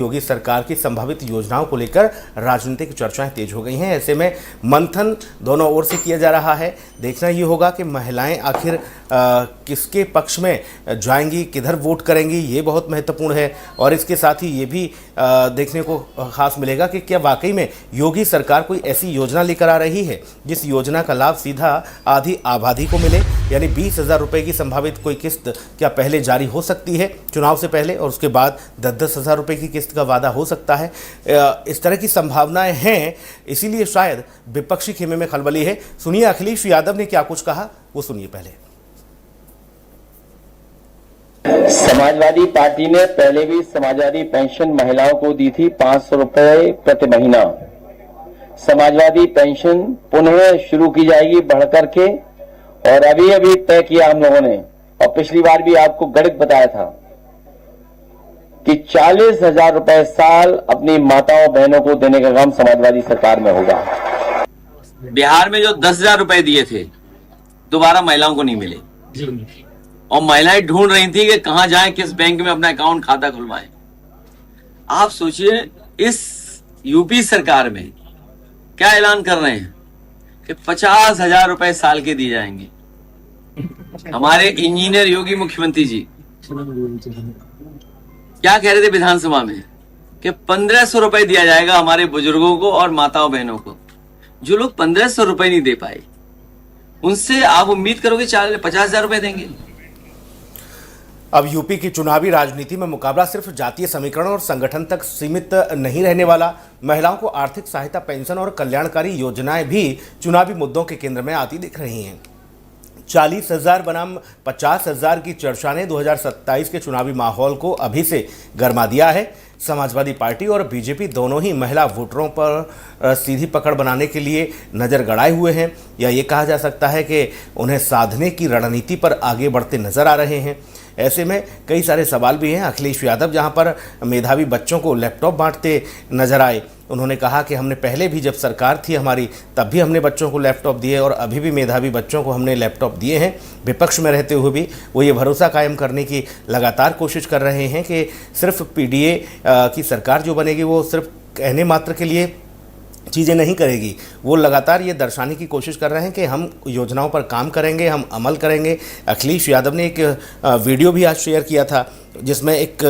योगी सरकार की संभावित योजनाओं को लेकर राजनीतिक चर्चाएं तेज हो गई हैं। ऐसे में मंथन दोनों ओर से किया जा रहा है। देखना ये होगा कि महिलाएं आखिर किसके पक्ष में जाएंगी, किधर वोट करेंगी, ये बहुत महत्वपूर्ण है। और इसके साथ ही ये भी देखने को खास मिलेगा कि क्या वाकई में योगी सरकार कोई ऐसी योजना लेकर आ रही है जिस योजना का लाभ सीधा आधी आबादी को मिले, यानी 20,000 रुपये की संभावित कोई किस्त क्या पहले जारी हो सकती है चुनाव से पहले, और उसके बाद 10,000 रुपये की किस्त का वादा हो सकता है। इस तरह की संभावनाएं हैं, इसीलिए शायद विपक्षी खेमे में खलबली है। सुनिए अखिलेश यादव ने क्या कुछ कहा, वो सुनिए पहले। समाजवादी पार्टी ने पहले भी समाजवादी पेंशन महिलाओं को दी थी 500 रुपए प्रति महीना। समाजवादी पेंशन पुनः शुरू की जाएगी बढ़कर के, और अभी अभी तय किया हम लोगों ने, और पिछली बार भी आपको गणित बताया था कि 40,000 रुपए साल अपनी माताओं बहनों को देने का काम समाजवादी सरकार में होगा। बिहार में जो 10,000 रुपए दिए थे दोबारा महिलाओं को नहीं मिले, और महिलाएं ढूंढ रही थी कि कहां जाएं, किस बैंक में अपना अकाउंट खाता खुलवाएं। आप सोचिए इस यूपी सरकार में क्या ऐलान कर रहे हैं कि 50,000 रुपए साल के दिए जाएंगे। हमारे इंजीनियर योगी मुख्यमंत्री जी क्या कह रहे थे विधानसभा में कि 1,500 रुपए दिया जाएगा हमारे बुजुर्गों को और माताओं बहनों को। जो लोग 1,500 रुपए नहीं दे पाए उनसे आप उम्मीद करोगे 50,000 रुपए देंगे। अब यूपी की चुनावी राजनीति में मुकाबला सिर्फ जातीय समीकरण और संगठन तक सीमित नहीं रहने वाला। महिलाओं को आर्थिक सहायता, पेंशन और कल्याणकारी योजनाएं भी चुनावी मुद्दों के केंद्र में आती दिख रही हैं। 40,000 बनाम 50,000 की चर्चा ने 2027 के चुनावी माहौल को अभी से गर्मा दिया है। समाजवादी पार्टी और बीजेपी दोनों ही महिला वोटरों पर सीधी पकड़ बनाने के लिए नज़र गड़ाए हुए हैं, या ये कहा जा सकता है कि उन्हें साधने की रणनीति पर आगे बढ़ते नजर आ रहे हैं। ऐसे में कई सारे सवाल भी हैं। अखिलेश यादव जहां पर मेधावी बच्चों को लैपटॉप बांटते नजर आए, उन्होंने कहा कि हमने पहले भी जब सरकार थी हमारी तब भी हमने बच्चों को लैपटॉप दिए और अभी भी मेधावी बच्चों को हमने लैपटॉप दिए हैं। विपक्ष में रहते हुए भी वो ये भरोसा कायम करने की लगातार कोशिश कर रहे हैं कि सिर्फ पीडीए की सरकार जो बनेगी वो सिर्फ कहने मात्र के लिए चीज़ें नहीं करेगी। वो लगातार ये दर्शाने की कोशिश कर रहे हैं कि हम योजनाओं पर काम करेंगे, हम अमल करेंगे। अखिलेश यादव ने एक वीडियो भी आज शेयर किया था जिसमें एक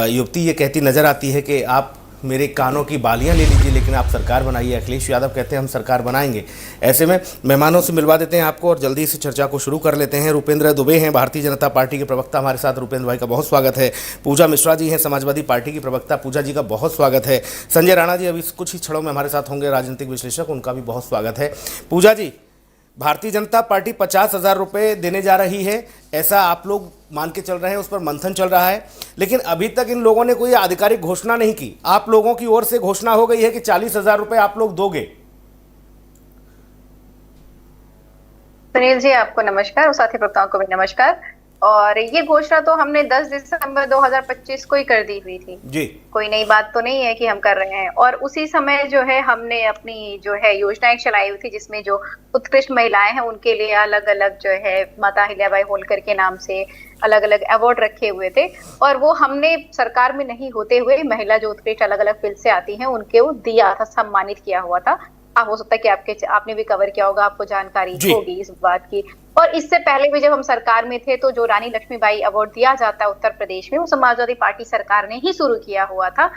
युवती ये कहती नज़र आती है कि आप मेरे कानों की बालियां ले लीजिए लेकिन आप सरकार बनाइए। अखिलेश यादव कहते हैं हम सरकार बनाएंगे। ऐसे में मेहमानों से मिलवा देते हैं आपको और जल्दी से चर्चा को शुरू कर लेते हैं। रुपेंद्र दुबे हैं भारतीय जनता पार्टी के प्रवक्ता, हमारे साथ। रुपेंद्र भाई का बहुत स्वागत है। पूजा मिश्रा जी हैं समाजवादी पार्टी की प्रवक्ता, पूजा जी का बहुत स्वागत है। संजय राणा जी अभी कुछ ही क्षणों में हमारे साथ होंगे, राजनीतिक विश्लेषक, उनका भी बहुत स्वागत है। पूजा जी, भारतीय जनता पार्टी 50,000 रुपये देने जा रही है, ऐसा आप लोग मान के चल रहे हैं, उस पर मंथन चल रहा है, लेकिन अभी तक इन लोगों ने कोई आधिकारिक घोषणा नहीं की। आप लोगों की ओर से घोषणा हो गई है कि 40,000 रुपये आप लोग दोगे। सुनील जी आपको नमस्कार और साथी प्रवक्ताओं को भी नमस्कार। और ये घोषणा तो हमने 10 दिसंबर 2025 को ही कर दी हुई थी जी, कोई नई बात तो नहीं है कि हम कर रहे हैं। और उसी समय जो है हमने अपनी जो है योजनाएं चलाई हुई थी जिसमें जो उत्कृष्ट महिलाएं हैं उनके लिए अलग अलग जो है माता अहिल्याबाई होलकर के नाम से अलग अलग अवार्ड रखे हुए थे। और वो हमने सरकार में नहीं होते हुए महिला जो उत्कृष्ट अलग अलग फील्ड से आती हैं उनके वो दिया था, सम्मानित किया हुआ था। हो सकता है कि आपने भी कवर किया होगा, आपको जानकारी होगी इस बात की। और इससे पहले भी जब हम सरकार में थे तो जो रानी लक्ष्मीबाई अवार्ड दिया जाता है उत्तर प्रदेश में, वो समाजवादी पार्टी सरकार ने ही शुरू किया हुआ था।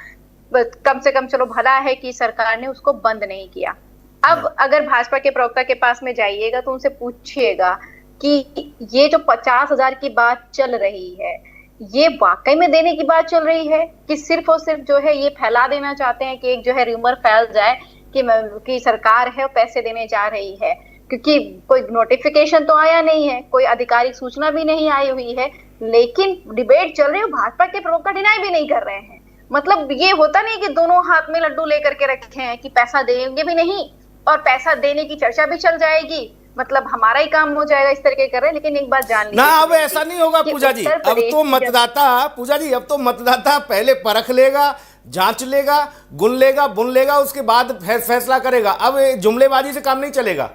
कम से कम चलो भला है कि सरकार ने उसको बंद नहीं किया। अब अगर भाजपा के प्रवक्ता के पास में जाइएगा तो उनसे पूछिएगा कि ये जो 50,000 की बात चल रही है ये वाकई में देने की बात चल रही है कि सिर्फ और सिर्फ जो है ये फैला देना चाहते हैं कि एक जो है रूमर फैल जाए कि सरकार है पैसे देने जा रही है, क्योंकि कोई नोटिफिकेशन तो आया नहीं है, कोई आधिकारिक सूचना भी नहीं आई हुई है, लेकिन डिबेट चल रही है। भाजपा के प्रवक्ता डिनाई भी नहीं कर रहे हैं। मतलब ये होता नहीं कि दोनों हाथ में लड्डू लेकर के रखे हैं कि पैसा देंगे भी नहीं और पैसा देने की चर्चा भी चल जाएगी, मतलब हमारा ही काम हो जाएगा, इस तरीके कर रहे हैं। लेकिन एक बात जान लीजिए ना, अब ऐसा नहीं होगा पूजा जी। अब तो मतदाता, पूजा जी, अब तो मतदाता पहले परख लेगा, जांच लेगा, गुन लेगा, बुन लेगा, उसके बाद फैसला करेगा। अब जुमलेबाजी से काम नहीं चलेगा।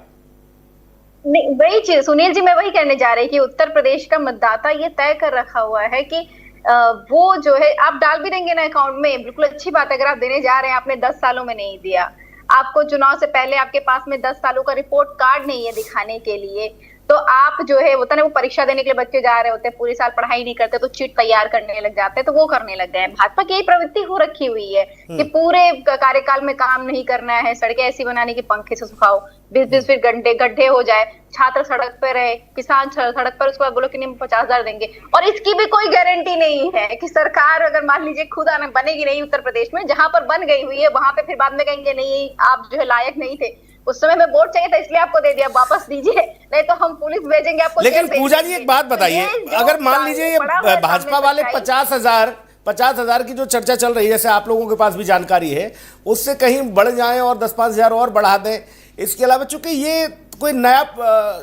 नहीं, वही चीज सुनील जी मैं वही कहने जा रही कि उत्तर प्रदेश का मतदाता ये तय कर रखा हुआ है कि वो जो है आप डाल भी देंगे ना अकाउंट में, बिल्कुल अच्छी बात है। अगर आप देने जा रहे हैं, आपने 10 सालों में नहीं दिया, आपको चुनाव से पहले आपके पास में 10 सालों का रिपोर्ट कार्ड नहीं है दिखाने के लिए, तो आप जो है होता ना, वो परीक्षा देने के लिए बच्चे जा रहे होते हैं, पूरे साल पढ़ाई नहीं करते तो चिट तैयार करने लग जाते हैं, तो वो करने लग गए हैं। भाजपा की यही प्रवृत्ति हो रखी हुई है कि पूरे कार्यकाल में काम नहीं करना है, सड़कें ऐसी बनाने की पंखे से सुखाओ, 20-20 फीट गड्ढे हो जाए, छात्र सड़क पर रहे, किसान सड़क पर, उसके बाद बोलो कि नहीं 50,000 देंगे। और इसकी भी कोई गारंटी नहीं है कि सरकार अगर मान लीजिए खुद आना बनेगी नहीं उत्तर प्रदेश में, जहां पर बन गई हुई है वहां पे फिर बाद में कहेंगे नहीं आप जो है लायक नहीं थे, उस समय में वोट चाहिए था इसलिए आपको दे दिया, वापस दीजिए, नहीं तो हम पुलिस भेजेंगे आपको। लेकिन पूजा जी एक बात बताइए, अगर मान लीजिए ये भाजपा वाले 50,000 की जो चर्चा चल रही है, जैसे आप लोगों के पास भी जानकारी है, उससे कहीं बढ़ जाएं और 10-5 हजार और बढ़ा दें, इसके अलावा चूंकि ये कोई नया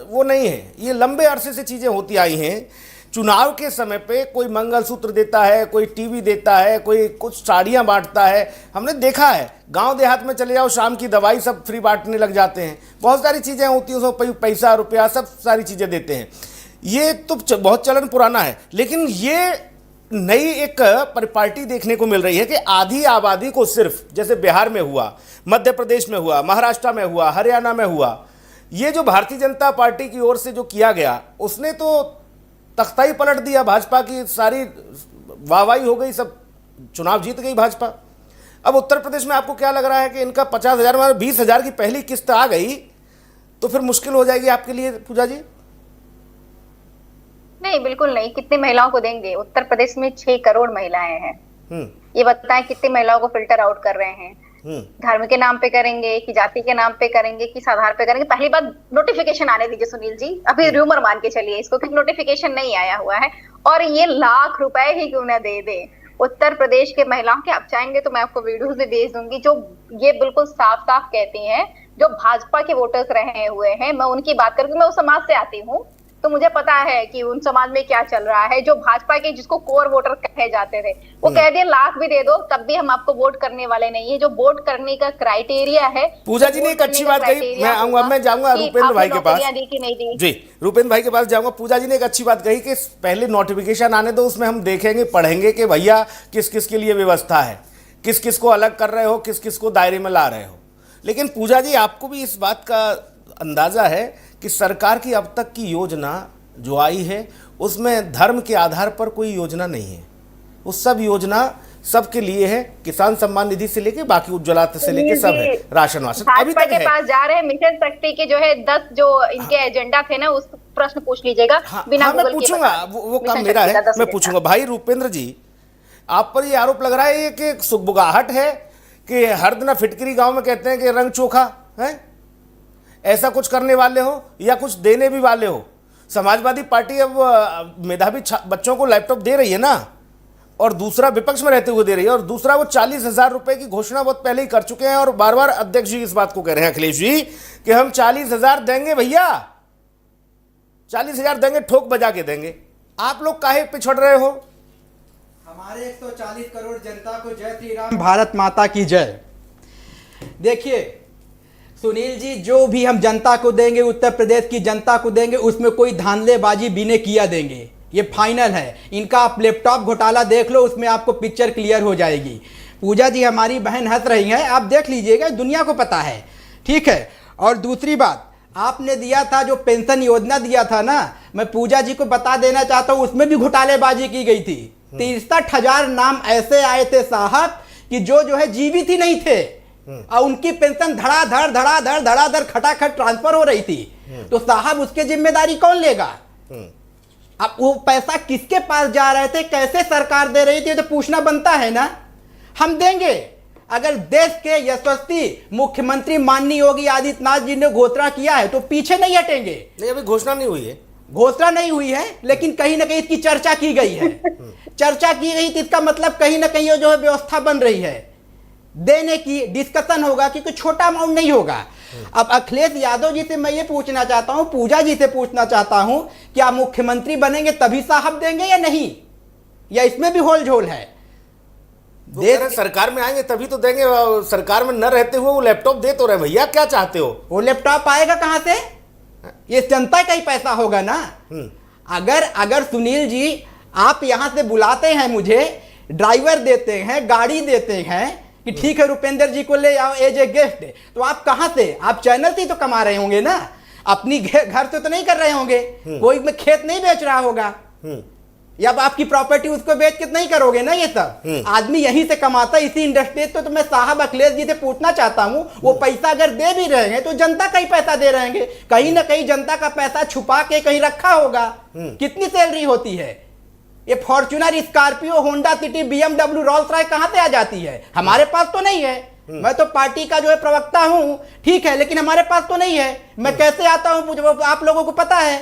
वो नहीं है, ये लंबे अरसे से चीजें होती आई हैं। चुनाव के समय पे कोई मंगलसूत्र देता है, कोई टीवी देता है, कोई कुछ साड़ियां बांटता है, हमने देखा है। गांव देहात में चले जाओ, शाम की दवाई सब फ्री बांटने लग जाते हैं, बहुत सारी चीजें होती हैं, उसमें पैसा रुपया सब सारी चीजें देते हैं। ये तो बहुत चलन पुराना है, लेकिन ये नई एक परिपाटी देखने को मिल रही है कि आधी आबादी को सिर्फ, जैसे बिहार में हुआ, मध्य प्रदेश में हुआ, महाराष्ट्र में हुआ, हरियाणा में हुआ, ये जो भारतीय जनता पार्टी की ओर से जो किया गया, उसने तो तख्ता ही पलट दिया। भाजपा की सारी वाहवाही हो गई, सब चुनाव जीत गई भाजपा। अब उत्तर प्रदेश में आपको क्या लग रहा है कि इनका 50,000 में 20,000 की पहली किस्त आ गई तो फिर मुश्किल हो जाएगी आपके लिए पूजा जी? नहीं, बिल्कुल नहीं। कितनी महिलाओं को देंगे? उत्तर प्रदेश में 6 करोड़ महिलाएं हैं। ये बताएं कितनी महिलाओं को फिल्टर आउट कर रहे हैं? धर्म के नाम पे करेंगे कि जाति के नाम पे करेंगे, किस आधार पे करेंगे? पहली बात, नोटिफिकेशन आने दीजिए सुनील जी, अभी र्यूमर मान के चलिए इसको, क्योंकि नोटिफिकेशन नहीं आया हुआ है। और ये लाख रुपए ही क्यों ना दे दे उत्तर प्रदेश के महिलाओं के, आप चाहेंगे तो मैं आपको वीडियोस भी भेज दूंगी, जो ये बिल्कुल साफ साफ कहती हैं, जो भाजपा के वोटर्स रहे हुए हैं। मैं उनकी बात करके, मैं उस समाज से आती हूँ तो मुझे पता है कि उन समाज में क्या चल रहा है। जो भाजपा के, जिसको कोर वोटर कहे जाते थे, वो कह दिए लाख भी दे दो तब भी हम आपको वोट करने वाले नहीं है। जो वोट करने का क्राइटेरिया है, पूजा जी ने एक अच्छी बात कही, मैं जाऊंगा रूपेंद्र भाई के पास जी, रूपेंद्र भाई के पास जाऊंगा। पूजा जी ने एक अच्छी बात कही कि पहले नोटिफिकेशन आने दो, उसमें हम देखेंगे, पढ़ेंगे कि भैया किस किस के लिए व्यवस्था है, किस किस को अलग कर रहे हो, किस किस को दायरे में ला रहे हो। लेकिन पूजा जी, आपको भी इस बात का अंदाजा है कि सरकार की अब तक की योजना जो आई है उसमें धर्म के आधार पर कोई योजना नहीं है। वो सब योजना सबके लिए है, किसान सम्मान निधि से लेके बाकी उज्ज्वला से लेके सब है, राशन वाशन अभी तक है। पास जा रहे हैं मिशन शक्ति के जो है 10 जो इनके एजेंडा थे ना, उस प्रश्न पूछ लीजिएगा। बिना मैं पूछूंगा, वो काम मेरा है, मैं पूछूंगा। भाई रूपेंद्र जी, आप पर ये आरोप लग रहा है कि सुगबुगाहट है कि हर दिन फिटकरी गांव में कहते हैं कि रंग चोखा है, ऐसा कुछ करने वाले हो या कुछ देने भी वाले हो। समाजवादी पार्टी अब मेधावी बच्चों को लैपटॉप दे रही है ना, और दूसरा विपक्ष में रहते हुए दे रही है, और दूसरा वो 40,000 रुपए की घोषणा बहुत पहले ही कर चुके हैं, और बार बार अध्यक्ष जी इस बात को कह रहे हैं, अखिलेश जी, कि हम 40,000 देंगे भैया, 40,000 देंगे, ठोक बजा के देंगे। आप लोग काहे पिछड़ रहे हो? हमारे 140 करोड़ जनता को जय श्री राम, भारत माता की जय। देखिए सुनील जी, जो भी हम जनता को देंगे, उत्तर प्रदेश की जनता को देंगे, उसमें कोई धांधलेबाजी बिना किया देंगे, ये फाइनल है। इनका आप लैपटॉप घोटाला देख लो, उसमें आपको पिक्चर क्लियर हो जाएगी। पूजा जी, हमारी बहन हंस रही हैं, आप देख लीजिएगा, दुनिया को पता है, ठीक है। और दूसरी बात, आपने दिया था जो पेंशन योजना दिया था ना, मैं पूजा जी को बता देना चाहता हूँ, उसमें भी घोटालेबाजी की गई थी। 63,000 नाम ऐसे आए थे साहब कि जो है जीवित ही नहीं थे, और उनकी पेंशन धड़ाधड़ खटाखट ट्रांसफर हो रही थी। तो साहब उसकी जिम्मेदारी कौन लेगा? अब वो पैसा किसके पास जा रहे थे, कैसे सरकार दे रही थी, तो पूछना बनता है ना। हम देंगे, अगर देश के यशस्वी मुख्यमंत्री माननीय योगी आदित्यनाथ जी ने घोषणा किया है तो पीछे नहीं हटेंगे। नहीं, अभी घोषणा नहीं हुई है, घोषणा नहीं हुई है, लेकिन कहीं ना कहीं इसकी चर्चा की गई है। चर्चा की गई तो इसका मतलब कहीं ना कहीं जो है व्यवस्था बन रही है, देने की डिस्कशन होगा, क्योंकि छोटा अमाउंट नहीं होगा। अब अखिलेश यादव जी से मैं ये पूछना चाहता हूं, पूजा जी से पूछना चाहता हूं, क्या मुख्यमंत्री बनेंगे तभी साहब देंगे या नहीं, या इसमें भी होल झोल है? सरकार में आएंगे तभी तो देंगे, सरकार में न रहते हुए वो लैपटॉप दे तो रहे भैया, क्या चाहते हो? वो लैपटॉप आएगा कहां से? ये जनता का ही पैसा होगा ना। अगर सुनील जी आप यहां से बुलाते हैं, मुझे ड्राइवर देते हैं, गाड़ी देते हैं कि ठीक है रुपेंद्र जी को ले आओ एज ए गेस्ट, तो आप कहां से, आप चैनल से ही तो कमा रहे होंगे ना, अपनी घर से तो नहीं कर रहे होंगे, कोई में खेत नहीं बेच रहा होगा, या आपकी प्रॉपर्टी उसको बेच के नहीं करोगे ना। ये सब आदमी यहीं से कमाता है, इसी इंडस्ट्री। तो मैं साहब अखिलेश जी से पूछना चाहता हूं, वो पैसा अगर दे भी रहे हैं तो जनता का ही पैसा दे रहे हैं, कहीं ना कहीं जनता का पैसा छुपा के कहीं रखा होगा। कितनी सैलरी होती है? ये Fortuner, Scorpio, Honda city, BMW, Rolls Royce कहां से आ जाती है? हमारे पास तो नहीं है। मैं तो पार्टी का जो है प्रवक्ता हूं, ठीक है, लेकिन हमारे पास तो नहीं है। मैं कैसे आता हूं मुझे आप लोगों को पता है,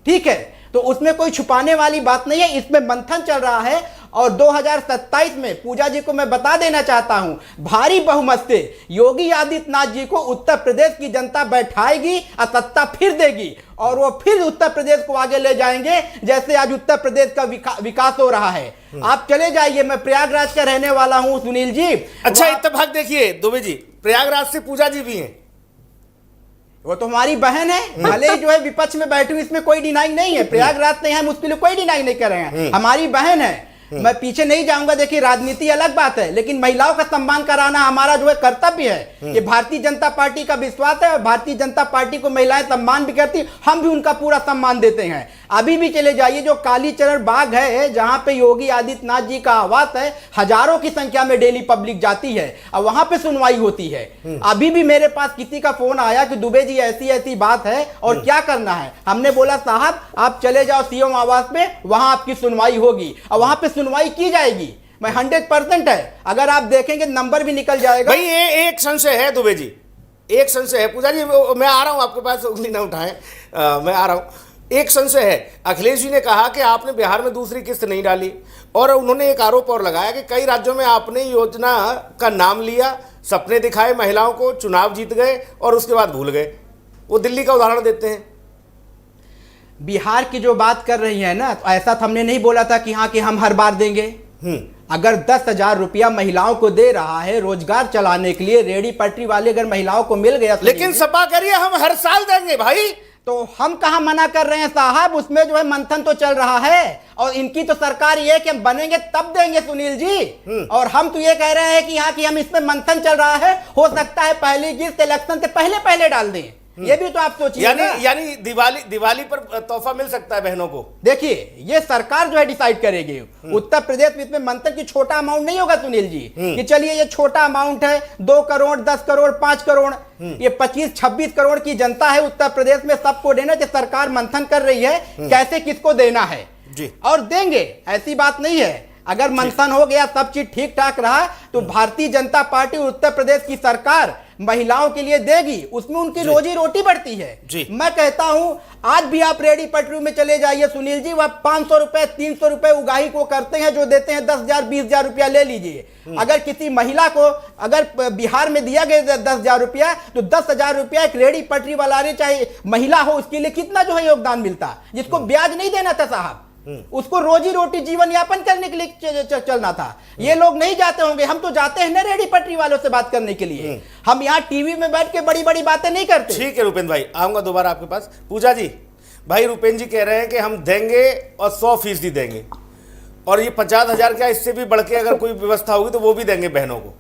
ठीक है। तो उसमें कोई छुपाने वाली बात नहीं है, इसमें मंथन चल रहा है। और 2027 में पूजा जी को मैं बता देना चाहता हूं, भारी बहुमत से योगी आदित्यनाथ जी को उत्तर प्रदेश की जनता बैठाएगी और सत्ता फिर देगी, और वो फिर उत्तर प्रदेश को आगे ले जाएंगे जैसे आज उत्तर प्रदेश का विकास हो रहा है। आप चले जाइए, मैं प्रयागराज का रहने वाला हूं सुनील जी। अच्छा, इत्तेफाक देखिए दुबे जी, प्रयागराज से पूजा जी भी हैं। वो तो हमारी बहन है, भले ही जो है विपक्ष में बैठी हुई, इसमें कोई डिनाई नहीं है। प्रयागराज से हम उसके लिए कोई डिनाई नहीं कर रहे हैं, हमारी बहन है। मैं पीछे नहीं जाऊंगा। देखिए, राजनीति अलग बात है, लेकिन महिलाओं का सम्मान कराना हमारा जो है कर्तव्य है। ये भारतीय जनता पार्टी का विश्वास है, और भारतीय जनता पार्टी को महिलाएं सम्मान भी करती, हम भी उनका पूरा सम्मान देते हैं। अभी भी चले जाइए, जो कालीचरण बाग है जहां पे योगी आदित्यनाथ जी का आवास है, हजारों की संख्या में डेली पब्लिक जाती है और वहां पे सुनवाई होती है। अभी भी मेरे पास किसी का फोन आया कि दुबे जी ऐसी ऐसी बात है और क्या करना है। हमने बोला साहब आप चले जाओ सीएम आवास पे, वहां आपकी सुनवाई होगी और वहां पे सुनवाई की जाएगी। मैं 100% है, अगर आप देखेंगे नंबर भी निकल जाएगा। भाई ये एक संशय है दुबे जी, एक संशय है। पूजा जी मैं आ रहा हूं आपके पास, उंगली ना उठाएं, मैं आ रहा हूं। एक संशय है, अखिलेश जी ने कहा कि आपने बिहार में दूसरी किस्त नहीं डाली, और उन्होंने एक आरोप और लगाया कि कई राज्यों में आपने योजना का नाम लिया, सपने दिखाए महिलाओं को, चुनाव जीत गए और उसके बाद भूल गए। वो दिल्ली का उदाहरण देते हैं। बिहार की जो बात कर रही है ना, तो ऐसा तो हमने नहीं बोला था कि हाँ कि हम हर बार देंगे। अगर 10,000 रुपया महिलाओं को दे रहा है रोजगार चलाने के लिए, रेडी पटरी वाले अगर महिलाओं को मिल गया, लेकिन सपा करिए हम हर साल देंगे भाई, तो हम कहां मना कर रहे हैं साहब। उसमें जो है मंथन तो चल रहा है, और इनकी तो सरकार ये है कि हम बनेंगे तब देंगे सुनील जी। और हम तो ये कह रहे हैं कि यहाँ की हम इसमें मंथन चल रहा है, हो सकता है पहली किस्त इलेक्शन से पहले पहले डाल दें। ये भी तो आप सोचिए। यानी दिवाली पर तोहफा मिल सकता है बहनों को। देखिए, ये सरकार जो है डिसाइड करेगी। उत्तर प्रदेश में इसमें मंथन की छोटा अमाउंट नहीं होगा सुनील जी, कि चलिए ये छोटा अमाउंट है, 2 करोड़, 10 करोड़, 5 करोड़, ये 25-26 करोड़ की जनता है उत्तर प्रदेश में, सबको देना। जो सरकार मंथन कर रही है कैसे किसको देना है जी, और देंगे, ऐसी बात नहीं है। अगर मंथन हो गया, सब चीज ठीक ठाक रहा, तो भारतीय जनता पार्टी उत्तर प्रदेश की सरकार महिलाओं के लिए देगी, उसमें उनकी रोजी रोटी बढ़ती है जी। मैं कहता हूं आज भी आप रेडी पटरी में चले जाइए सुनील जी, वह 500 रुपए 300 रुपए उगाही को करते हैं, जो देते हैं 10,000 20,000 रुपया ले लीजिए। अगर किसी महिला को अगर बिहार में दिया गया 10,000 रुपया, तो 10,000 रुपया एक रेडी पटरी वाला ने, चाहे महिला हो, उसके लिए कितना जो है योगदान मिलता, जिसको ब्याज नहीं देना था साहब, उसको रोजी रोटी जीवन यापन करने के लिए चलना था। ये लोग नहीं जाते होंगे, हम तो जाते हैं ना रेडी पटरी वालों से बात करने के लिए। हम यहाँ टीवी में बैठ के बड़ी बड़ी बातें नहीं करते। ठीक है रुपेंद्र भाई, आऊंगा दोबारा आपके पास। पूजा जी, भाई रुपेंद्र जी कह रहे हैं कि हम देंगे और 100% देंगे, और ये 50,000 क्या, इससे भी बढ़ के अगर कोई व्यवस्था होगी तो वो भी देंगे बहनों को।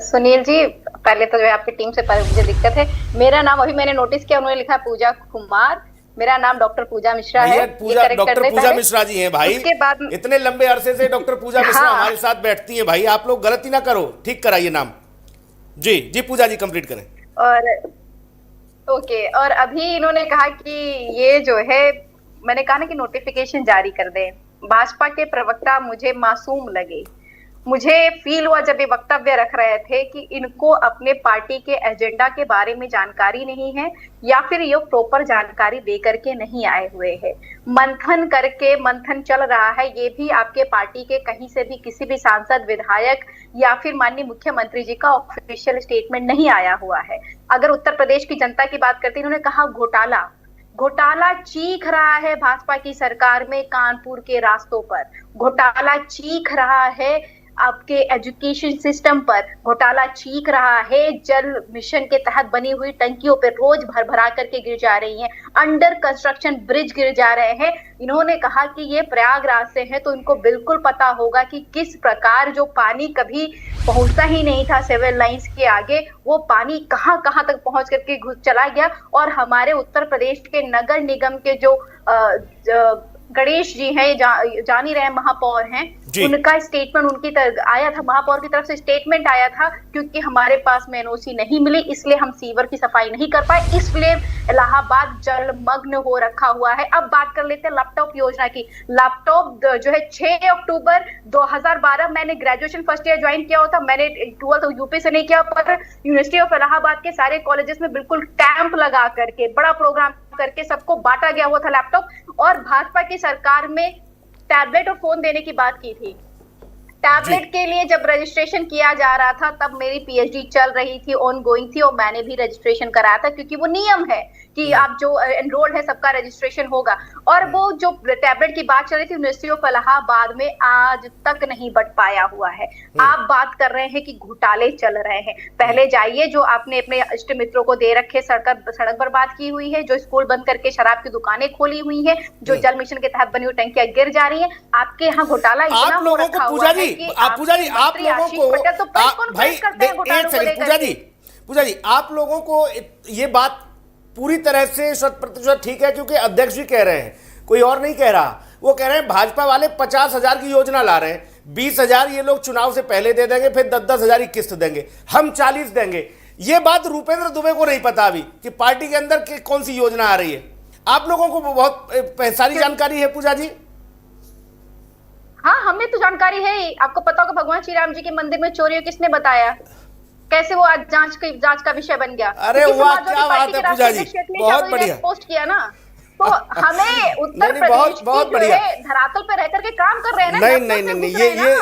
सुनील जी, पहले तो जो है आपकी टीम से मुझे दिक्कत है। मेरा नाम अभी मैंने नोटिस किया, उन्होंने लिखा पूजा कुमार, मेरा नाम डॉक्टर पूजा मिश्रा है। डॉक्टर पूजा मिश्रा जी हैं भाई, उसके बाद इतने लंबे अरसे से डॉक्टर पूजा मिश्रा हमारे साथ बैठती हैं भाई, आप लोग गलती ना करो, ठीक कराइए नाम। जी जी पूजा जी कंप्लीट करें। और ओके, और अभी इन्होंने कहा कि ये जो है, मैंने कहा ना कि नोटिफिकेशन जारी कर दें। भाजपा के प्रवक्ता मुझे मासूम लगे, मुझे फील हुआ जब ये वक्तव्य रख रहे थे कि इनको अपने पार्टी के एजेंडा के बारे में जानकारी नहीं है, या फिर ये प्रॉपर जानकारी दे करके नहीं आए हुए हैं। मंथन करके मंथन चल रहा है, ये भी आपके पार्टी के कहीं से भी किसी भी सांसद, विधायक या फिर माननीय मुख्यमंत्री जी का ऑफिशियल स्टेटमेंट नहीं आया हुआ है। अगर उत्तर प्रदेश की जनता की बात करते हैं, इन्होंने कहा घोटाला चीख रहा है भाजपा की सरकार में, कानपुर के रास्तों पर घोटाला चीख रहा है। आपके एजुकेशन सिस्टम पर घोटाला चीख रहा है। जल मिशन के तहत बनी हुई टंकियों पे रोज भर भरा करके गिर जा रही हैं, अंडर कंस्ट्रक्शन ब्रिज गिर जा रहे हैं। इन्होंने कहा कि ये प्रयागराज से है तो इनको बिल्कुल पता होगा कि किस प्रकार जो पानी कभी पहुंचता ही नहीं था सिविल लाइंस के आगे, वो पानी कहां कहां तक पहुंच करके घुस चला गया। और हमारे उत्तर प्रदेश के नगर निगम के जो गणेश जी हैं, जान ही रहे महापौर हैं, उनका स्टेटमेंट उनकी आया था, महापौर की तरफ से स्टेटमेंट आया था, क्योंकि हमारे पास में एनओसी नहीं मिली इसलिए हम सीवर की सफाई नहीं कर पाए, इसलिए इलाहाबाद जलमग्न हो रखा हुआ है। अब बात कर लेते हैं लैपटॉप योजना की। लैपटॉप जो है 6 अक्टूबर 2012, मैंने ग्रेजुएशन फर्स्ट ईयर ज्वाइन किया होता, मैंने 12th यूपी से नहीं किया, पर यूनिवर्सिटी ऑफ इलाहाबाद के सारे कॉलेजेस में बिल्कुल कैंप लगा करके बड़ा प्रोग्राम करके सबको बांटा गया हुआ था लैपटॉप। और भाजपा की सरकार में टैबलेट और फोन देने की बात की थी। टैबलेट के लिए जब रजिस्ट्रेशन किया जा रहा था तब मेरी पीएचडी चल रही थी, ऑन गोइंग थी, और मैंने भी रजिस्ट्रेशन कराया था, क्योंकि वो नियम है कि आप जो एनरोल्ड है सबका रजिस्ट्रेशन होगा। और वो जो टैबलेट की बात चल रही थी यूनिवर्सिटी ऑफ इलाहाबाद में आज तक नहीं बढ़ पाया हुआ है। आप बात कर रहे हैं कि घोटाले चल रहे हैं, पहले जाइए जो आपने अपने इष्ट मित्रों को दे रखे, सड़क बर्बाद की हुई है, जो स्कूल बंद करके शराब की दुकानें खोली हुई है, जो जल मिशन के तहत बनी हुई टंकियां गिर जा रही है, आपके यहाँ घोटाला इतना हो रखा हुआ है कि पूजा जी आप लोगों को भाई पूजा जी आप लोगों को ये बात पूरी तरह से 100% ठीक है, क्योंकि अध्यक्ष जी कह रहे हैं, कोई और नहीं कह रहा। वो कह रहे हैं भाजपा वाले 50,000 की योजना ला रहे हैं, 20,000 ये लोग चुनाव से पहले दे देंगे, फिर 10-10 हजार की किस्त देंगे, हम 40 देंगे। ये बात रूपेंद्र दुबे को नहीं पता अभी कि पार्टी के अंदर कौन सी योजना आ रही है। आप लोगों को बहुत सारी जानकारी है पूजा जी। हाँ, हमें तो जानकारी है ही। आपको पता होगा भगवान श्री राम जी के मंदिर में चोरी किसने बताया, कैसे वो आज जांच का विषय बन गया। अरे वाह, क्या बात है पूजा जी, बहुत बढ़िया पोस्ट किया ना। तो हमें उत्तर प्रदेश बहुत की बढ़िया धरातल पे रह करके काम कर रहे हैं ना। नहीं,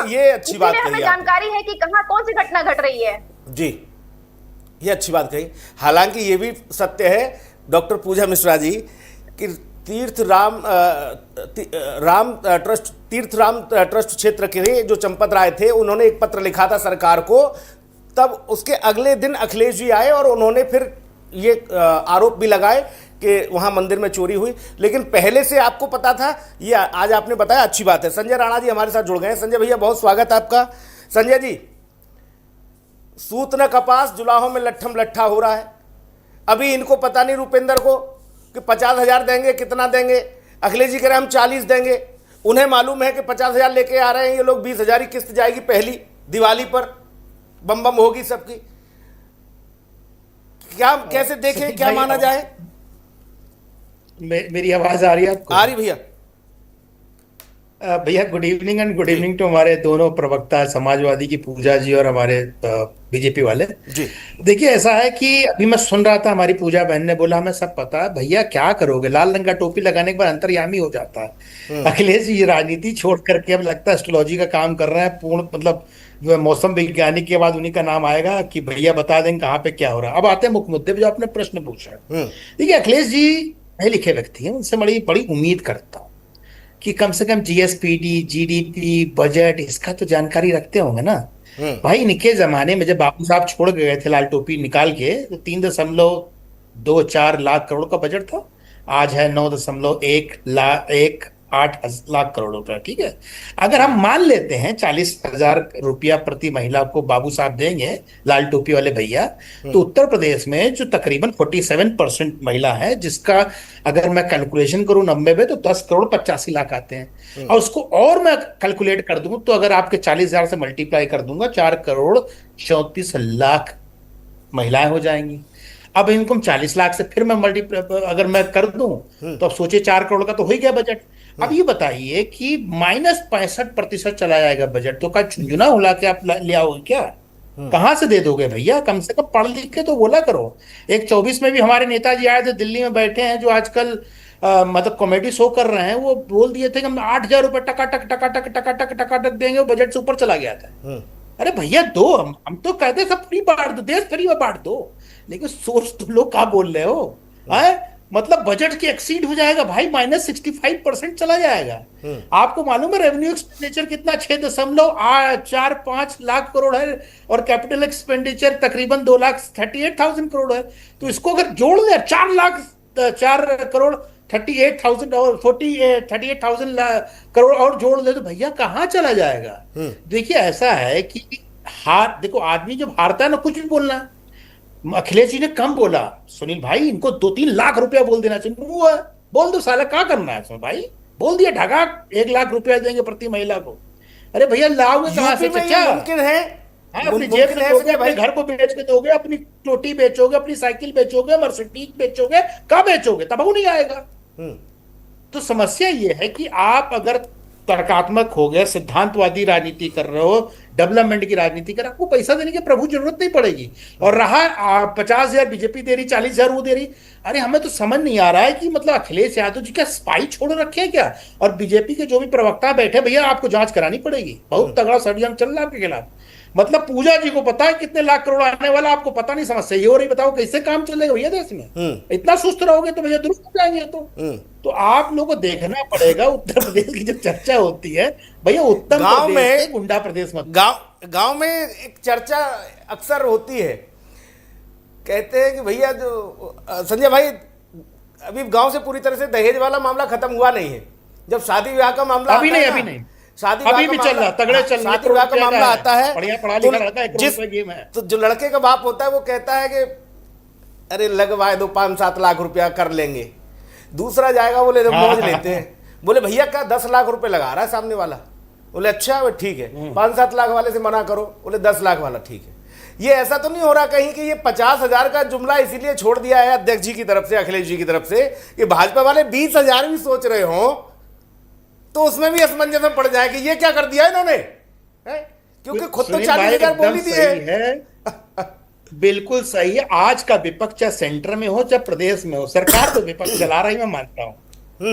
ये अच्छी बात कही, हमें जानकारी है कि कहाँ कौन सी घटना घट रही है। जी, ये अच्छी बात कही। हालांकि ये भी सत्य है डॉक्टर पूजा मिश्रा जी कि तीर्थ राम ट्रस्ट क्षेत्र के जो चंपत राय थे, उन्होंने एक पत्र लिखा था सरकार को, तब उसके अगले दिन अखिलेश जी आए और उन्होंने फिर ये आरोप भी लगाए कि वहां मंदिर में चोरी हुई। लेकिन पहले से आपको पता था, ये आज आपने बताया, अच्छी बात है। संजय राणा जी हमारे साथ जुड़ गए हैं। संजय भैया बहुत स्वागत है आपका। संजय जी, सूत न कपास जुलाहों में लट्ठम लट्ठा हो रहा है। अभी इनको पता नहीं रूपेंद्र को कि 50,000 देंगे, कितना देंगे। अखिलेश जी कह रहे हैं हम 40 देंगे, उन्हें मालूम है कि 50,000 लेके आ रहे हैं ये लोग, 20,000 की किस्त जाएगी पहली दिवाली पर, बम बम होगी सबकी। क्या कैसे देखें, क्या माना जाए? मेरी आवाज आ रही है आपको? आ रही भैया। भैया good evening and good evening to हमारे दोनों प्रवक्ता, समाजवादी की पूजा जी और हमारे बीजेपी वाले जी। देखिए ऐसा है कि अभी मैं सुन रहा था, हमारी पूजा बहन ने बोला हमें सब पता है। भैया क्या करोगे, लाल रंग का टोपी लगाने के बाद अंतर्यामी हो जाता है। अखिलेश जी राजनीति छोड़ करके अब लगता है एस्ट्रोलॉजी का काम कर रहे हैं, पूर्ण मतलब मौसम वैज्ञानिक के बाद उन्हीं का नाम आएगा कि भैया बता देंगे कहाँ पे क्या हो रहा है। अब आते हैं मुख्य मुद्दे पे जो आपने प्रश्न पूछा है। देखिए अखिलेश जी पढ़े लिखे व्यक्ति हैं, उनसे बड़ी उम्मीद करता हूँ कि कम से कम जीएसपीडी, जीडीपी, बजट, इसका तो जानकारी रखते होंगे ना। भाई इनके जमाने में जब बाबू साहब छोड़ गए थे लाल टोपी निकाल के, तो 3.24 लाख करोड़ का बजट था, आज है 9.18 लाख करोड़ रुपया। ठीक है, अगर हम मान लेते हैं 40,000 रुपया प्रति महिला को बाबू साहब देंगे लाल टोपी वाले भैया, तो उत्तर प्रदेश में जो तकरीबन 47% महिला है, जिसका अगर मैं कैलकुलेशन करूं 90 में, तो 10 करोड़ 85 लाख आते हैं। और उसको और मैं कैलकुलेट कर दूं तो अगर आपके 40,000 से मल्टीप्लाई कर दूंगा, 4 करोड़ 34 लाख महिलाएं हो जाएंगी। अब इनको 40 लाख से फिर मैं अगर मैं कर दूं तो अब सोचिए 4 करोड़ का तो हो ही गया बजट। अब ये बताइए कि -65% चला जाएगा बजट, तो क्या झुंझुना उला के आप ले आओगे क्या? कहां से दे दोगे भैया? कम से कम पढ़ लिख के तो बोला करो। एक 24 में भी हमारे नेताजी आए थे, दिल्ली में बैठे हैं, जो आजकल मतलब कॉमेडी शो कर रहे हैं, वो बोल दिए थे कि हम 8,000 रुपए टकाटक देंगे, वो बजट से ऊपर चला गया था। अरे भैया दो, हम तो कहते सब फ्री बांट दो, देश फ्री में बांट दो, लेकिन सोर्स तुम लोग क्या बोल रहे हो? मतलब बजट के एक्सीड हो जाएगा भाई, -65% चला जाएगा। आपको मालूम है रेवेन्यू एक्सपेंडिचर कितना 6.45 लाख करोड़ है, और कैपिटल एक्सपेंडिचर तकरीबन 2,38,000 करोड़ है। तो इसको अगर जोड़ दें 4 करोड़ 38,000 और 38,000 करोड़ और जोड़ दे तो भैया कहाँ चला जाएगा। देखिए ऐसा है कि देखो आदमी जब हारता है ना कुछ भी बोलना, अखिलेश जी ने कम बोला, सुनील भाई इनको 2-3 लाख रुपया बोल देना चाहिए, वो है बोल दो साला, क्या करना है इसमें भाई, बोल दिया ढगा 1 लाख रुपया देंगे प्रति महिला को। अरे भैया लाओगे कहां से यूपी में चचा? ये मुमकिन है? हाँ, अपनी मुमकिन जेब से है दोगे, संजय अपने भाई? घर को बेच के दोगे, अपनी रोटी बेचोगे, अपनी साइकिल बेचोगे, मर्सिडीज बेचोगे, कब बेचोगे? तब वो नहीं आएगा। तो समस्या ये है कि आप अगर तर्कात्मक हो गए, सिद्धांतवादी राजनीति कर रहे हो, डेवलपमेंट की राजनीति कर रहे हो, आपको पैसा देने की प्रभु जरूरत नहीं पड़ेगी। और रहा 50,000 बीजेपी दे रही, 40,000 वो दे रही। अरे हमें तो समझ नहीं आ रहा है कि मतलब अखिलेश यादव जी क्या स्पाई छोड़ रखे हैं क्या? और बीजेपी के जो भी प्रवक्ता बैठे, भैया आपको जांच करानी पड़ेगी, बहुत तगड़ा षड्यंत्र चल रहा है आपके खिलाफ। मतलब पूजा जी को पता है कितने लाख करोड़ आने वाला, आपको पता नहीं, समस्या ये हो रही। बताओ कैसे काम चलेगा भैया देश में? इतना सुस्त रहोगे तो भैया दुरुस्त हो जाएंगे। तो आप लोगों को देखना पड़ेगा। उत्तर प्रदेश की जब चर्चा होती है भैया, उत्तर गांव प्रदेश में से गुंडा प्रदेश मत। गांव में एक चर्चा अक्सर होती है, कहते हैं कि भैया जो संजय भाई अभी गांव से पूरी तरह से दहेज वाला मामला खत्म हुआ नहीं है। जब शादी विवाह का मामला अभी आता नहीं, है अभी ना, नहीं, शादी अभी भी चल रहा, तगड़े चल रहे, शादी विवाह का मामला आता है, बढ़िया पढ़ा लिखा लड़का, 1 करोड़ रुपए गेम है। तो जो लड़के का बाप होता है वो कहता है कि अरे लगवाए दो 5-7 लाख रुपया कर लेंगे। दूसरा जाएगा, बोले मौज लेते हैं, बोले भैया क्या 10 लाख रुपए लगा रहा है सामने वाला, बोले अच्छा वो ठीक है। 5-7 लाख वाले से मना करो, बोले 10 लाख वाला ठीक है। ये ऐसा तो नहीं हो रहा कहीं कि ये 50,000 का जुमला इसीलिए छोड़ दिया है अध्यक्ष जी की तरफ से, अखिलेश जी की तरफ से, कि भाजपा वाले 20,000 भी सोच रहे हो तो उसमें भी असमंजस में पड़ जाए कि ये क्या कर दिया इन्होंने, क्योंकि खुद तो 40,000 बोल ही दिए है। बिल्कुल सही है। आज का विपक्ष चाहे सेंटर में हो चाहे प्रदेश में हो, सरकार तो विपक्ष चला रही, मैं मानता हूँ।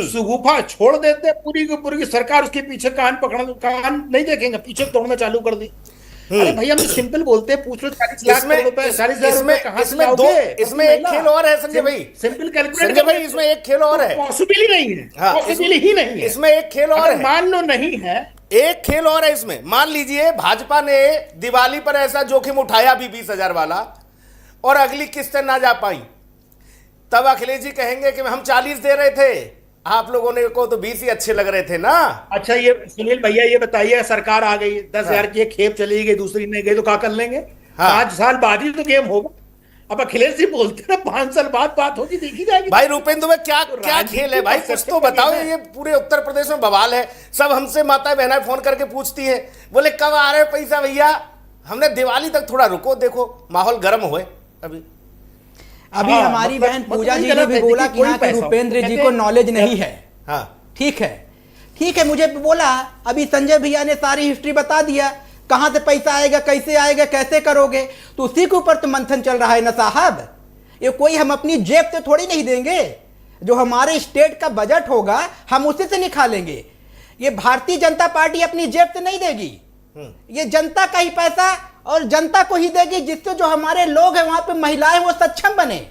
सुगुफा छोड़ देते पूरी की पूरी सरकार, उसके पीछे कान नहीं देखेंगे, पीछे तोड़ना चालू कर दी। अरे भैया हम सिंपल बोलते हैं, पूछ लो 40 लाख रुपए, 40,000 रुपए कहां से लाओगे? इसमें एक खेल और है संजय भाई, सिंपल कैलकुलेट संजय भाई, इसमें एक खेल और है, पॉसिबल ही नहीं है, पॉसिबल ही नहीं है। इसमें एक खेल और है, मान लो नहीं है, एक खेल और है इसमें। मान लीजिए भाजपा ने दिवाली पर ऐसा जोखिम उठाया भी 20,000 वाला, और अगली किस्तें ना जा पाई, तब अखिलेश जी कहेंगे कि हम 40 दे रहे थे, आप लोगों ने को तो 20 ही अच्छे लग रहे थे ना। अच्छा ये सुनील भैया ये बताइए, सरकार आ गई 10,000 की, एक खेप चली गई, दूसरी नहीं गई, तो क्या कर लेंगे? 5 साल बाद ही तो गेम होगा। अब अखिलेश जी बोलते ना 5 साल बाद बात होगी, देखी जाएगी। भाई रुपेंद्र में क्या क्या खेल है भाई, कुछ तो बताओ। ये पूरे उत्तर प्रदेश में बवाल है, सब हमसे माता बहना फोन करके पूछती है, बोले कब आ रहे पैसा भैया, हमने दिवाली तक थोड़ा रुको, देखो माहौल गर्म हुए। अभी हमारी बहन पूजा जी ने भी बोला कि यहाँ के रुपेंद्र जी को नॉलेज नहीं है। हाँ ठीक है, मुझे बोला अभी संजय भैया ने सारी हिस्ट्री बता दिया, कहां से पैसा आएगा, कैसे आएगा, कैसे करोगे, तो उसी के ऊपर तो मंथन चल रहा है ना साहब। ये कोई हम अपनी जेब से थोड़ी नहीं देंगे, जो हमारे स्टेट का बजट होगा हम उसी से निकालेंगे। ये भारतीय जनता पार्टी अपनी जेब से नहीं देगी, ये जनता का ही पैसा और जनता को ही देगी, जिससे जो हमारे लोग हैं वहां पे महिलाएं वो सक्षम बने।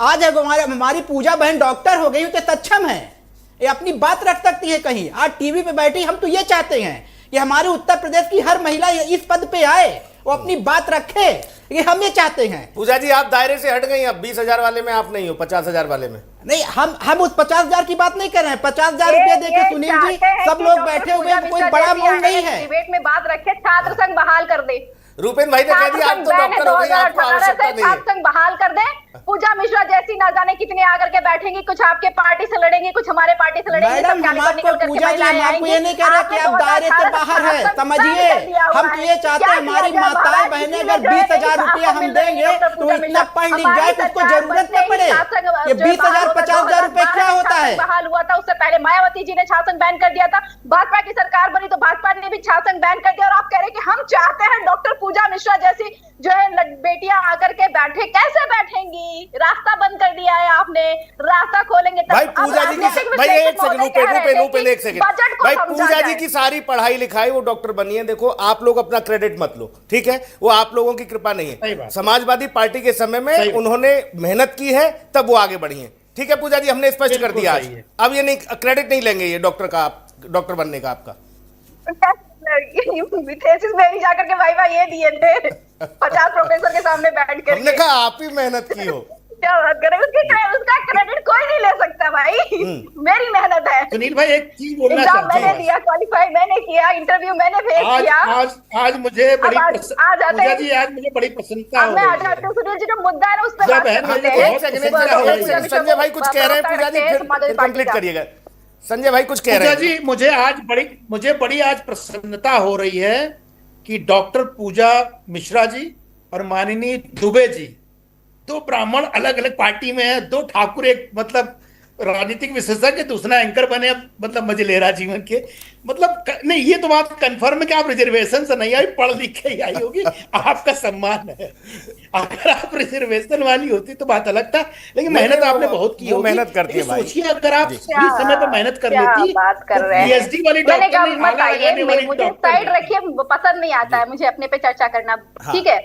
आज हमारी पूजा बहन डॉक्टर हो गई तो सक्षम है, ये अपनी बात रख सकती है कहीं, आज टीवी पे बैठी। हम तो ये चाहते हैं कि हमारे उत्तर प्रदेश की हर महिला इस पद पे आए, वो अपनी बात रखे, ये हम ये चाहते हैं। पूजा जी आप दायरे से हट गई, अब 20,000 वाले में आप नहीं हो, 50,000 वाले में नहीं। हम उस 50,000 की बात नहीं कर रहे हैं। 50,000 रुपया देके सुनील जी सब लोग बैठे हुए हैं, कोई बड़ा अमाउंट नहीं है। डिबेट में बात रखे, छात्र संघ बहाल कर दे। रूपेन भाई ने कह दिया आप तो डॉक्टर हो गए, आपको आवश्यकता नहीं है। छात्र संघ बहाल कर दे। पूजा मिश्रा जैसी ना जाने कितने आकर के बैठेंगे, कुछ आपके पार्टी से लड़ेंगे, कुछ हमारे पार्टी से लड़ेंगे। मैडम हम आपको पूजा जी, हम आपको ये नहीं कह रहे कि आप दायरे से बाहर है, समझिए। हम तो ये चाहते हैं हमारी माताएं बहनें अगर 20,000 रुपया हम देंगे तो इतना पढ़ लिख जाए तो उसको जरूरत न पड़े। ये 20,000 50,000 रुपए क्या होता है? बहाल हुआ था, उससे पहले मायावती जी ने छात्र संघ बैन कर दिया था। भाजपा की सरकार बनी तो भाजपा ने भी छात्र संघ बैन कर दिया, और आप कह रहे कि हम चाहते हैं डॉक्टर पूजा मिश्रा जैसी जो है बेटियां आकर के बैठे, कैसे बैठेंगी? रास्ता बंद कर दिया है आपने, रास्ता खोलेंगे तब। भाई पूजा जी की, भाई एक सेकंड रूपेन एक सेकंड, भाई पूजा जी की सारी पढ़ाई लिखाई, वो डॉक्टर बनी है। देखो आप लोग अपना क्रेडिट मत लो, ठीक है, वो आप लोगों की कृपा नहीं है। समाजवादी पार्टी के समय में उन्होंने मेहनत की है, तब वो आगे बढ़ी है। ठीक है पूजा जी, हमने स्पष्ट कर बिल्कुल दिया आज। सही है। अब ये नहीं, क्रेडिट नहीं लेंगे ये डॉक्टर का, डॉक्टर बनने का आपका। थेसिस में ही जाकर के भाई ये दिए थे 50 प्रोफेसर के सामने बैठ कर हमने कहा आप ही मेहनत की हो। क्या बात करें, उसका क्रेडिट कोई नहीं ले सकता भाई, मेरी मेहनत है। सुनील भाई एक चीज बोलना एग्जाम चाहता मैंने हूँ। दिया, क्वालिफाई मैंने किया, इंटरव्यू मैंने फेस आज किया। आज आज मुझे बड़ी आज आते पूजा हैं। जी, आज मुझे बड़ी प्रसन्नता अब हो मैं आ रही जाती है। हूँ सुनील जी, जो मुद्दा है ना उस पर जब बात है कर ना, लेते ये हैं। बहुत एक प्रसन्नता सेकंड, हो रही एक है। सेकंड, संजय भाई कुछ कह रहे हैं, पूजा जी फिर कंप्लीट करिएगा। संजय भाई कुछ कह रहे पूजा हैं। जी, मुझे बड़ी आज प्रसन्नता हो रही है कि डॉक्टर पूजा मिश्रा जी और माननीय दुबे जी, दो ब्राह्मण अलग अलग पार्टी में है, दो ठाकुर, एक मतलब राजनीतिक विशेषज्ञ, दूसरा एंकर बने, मतलब मजे ले रहा जीवन के, मतलब नहीं, ये तो बात कंफर्म है कि आप रिजर्वेशन से नहीं आई, पढ़ लिख के ही आई होगी, आपका सम्मान है। अगर आप रिजर्वेशन वाली होती तो बात अलग था, लेकिन मेहनत आपने बहुत की वो होगी। मेहनत करती है लेकिन भाई। सोचिए अगर आप सही समय पर मेहनत कर क्या लेती बात कर तो रहे हैं। पीएचडी वाली मैंने डॉक्टर कहा नहीं, मत आला लगाने आइए, वाली मुझे डॉक्टर साइड नहीं। रखिए, पसंद नहीं आता है मुझे अपने पे चर्चा करना, ठीक है,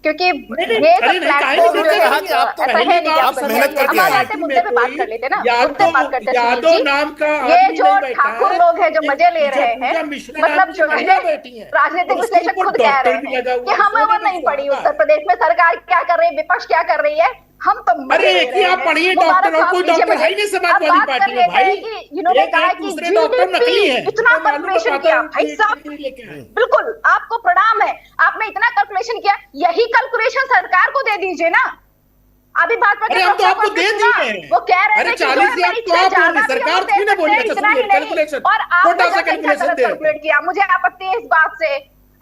क्योंकि नहीं, ये अरे सब नहीं, काहे प्लेटफॉर्म नहीं जो है करते? आप तो ऐसा पहली है नहीं कि बार आप आप मेहनत करके हम आए। आते मुद्दे पे बात कर लेते ना, मुद्दे पे बात करते हैं यादव सुनील जी। नाम का ये आदमी जो नहीं बैठा ठाकुर है, लोग हैं जो एक मजे ले पूजा रहे हैं, मिश्रा मतलब नाम जो की महिला है बैठी है, राजनीतिक और उसके विश्लेषक ऊपर खुद कह डॉक्टर रहे भी हैं लगा हुआ कि है, हमें वो उसमें नहीं भी पड़ी, होगा। उत्तर प्रदेश में सरकार क्या कर रही है, विपक्ष क्या कर रही है, हम तो मजे अरे ले एक ही रहे आप हैं। पढ़िए मुबारक डॉक्टर, और कोई साहब कीजिए डॉक्टर मुझे। है ही नहीं अब समाजवादी बात कर पार्टी में लेते भाई, हैं कि इन्होंने कहा एक कि दूसरे डॉक्टर नकली हैं, इतना तो मालूम कैलकुलेशन पता है किया भाई साहब, डिग्री लेके आए। बिल्कुल आपको प्रणाम है, आपने इतना कैलकुलेशन किया, यही कैलकुलेशन सरकार को दे दीजिए ना। अभी भाजपा के अरे हम तो प्रवक्ता आपको को दे सुना, दिए। वो कह रहे अरे थे कि 40 जो है हजार मेरी तो आप ज्यादा बोली, भी सरकार हम दे क्यों नहीं बोली? सकते हैं, अच्छा इतना ही सुनिए, नहीं। कैलकुलेशन, और आपने छोटा सा जनसंख्या कैलकुलेशन गलत दे कैलकुलेट किया, मुझे आपत्ति है इस बात से।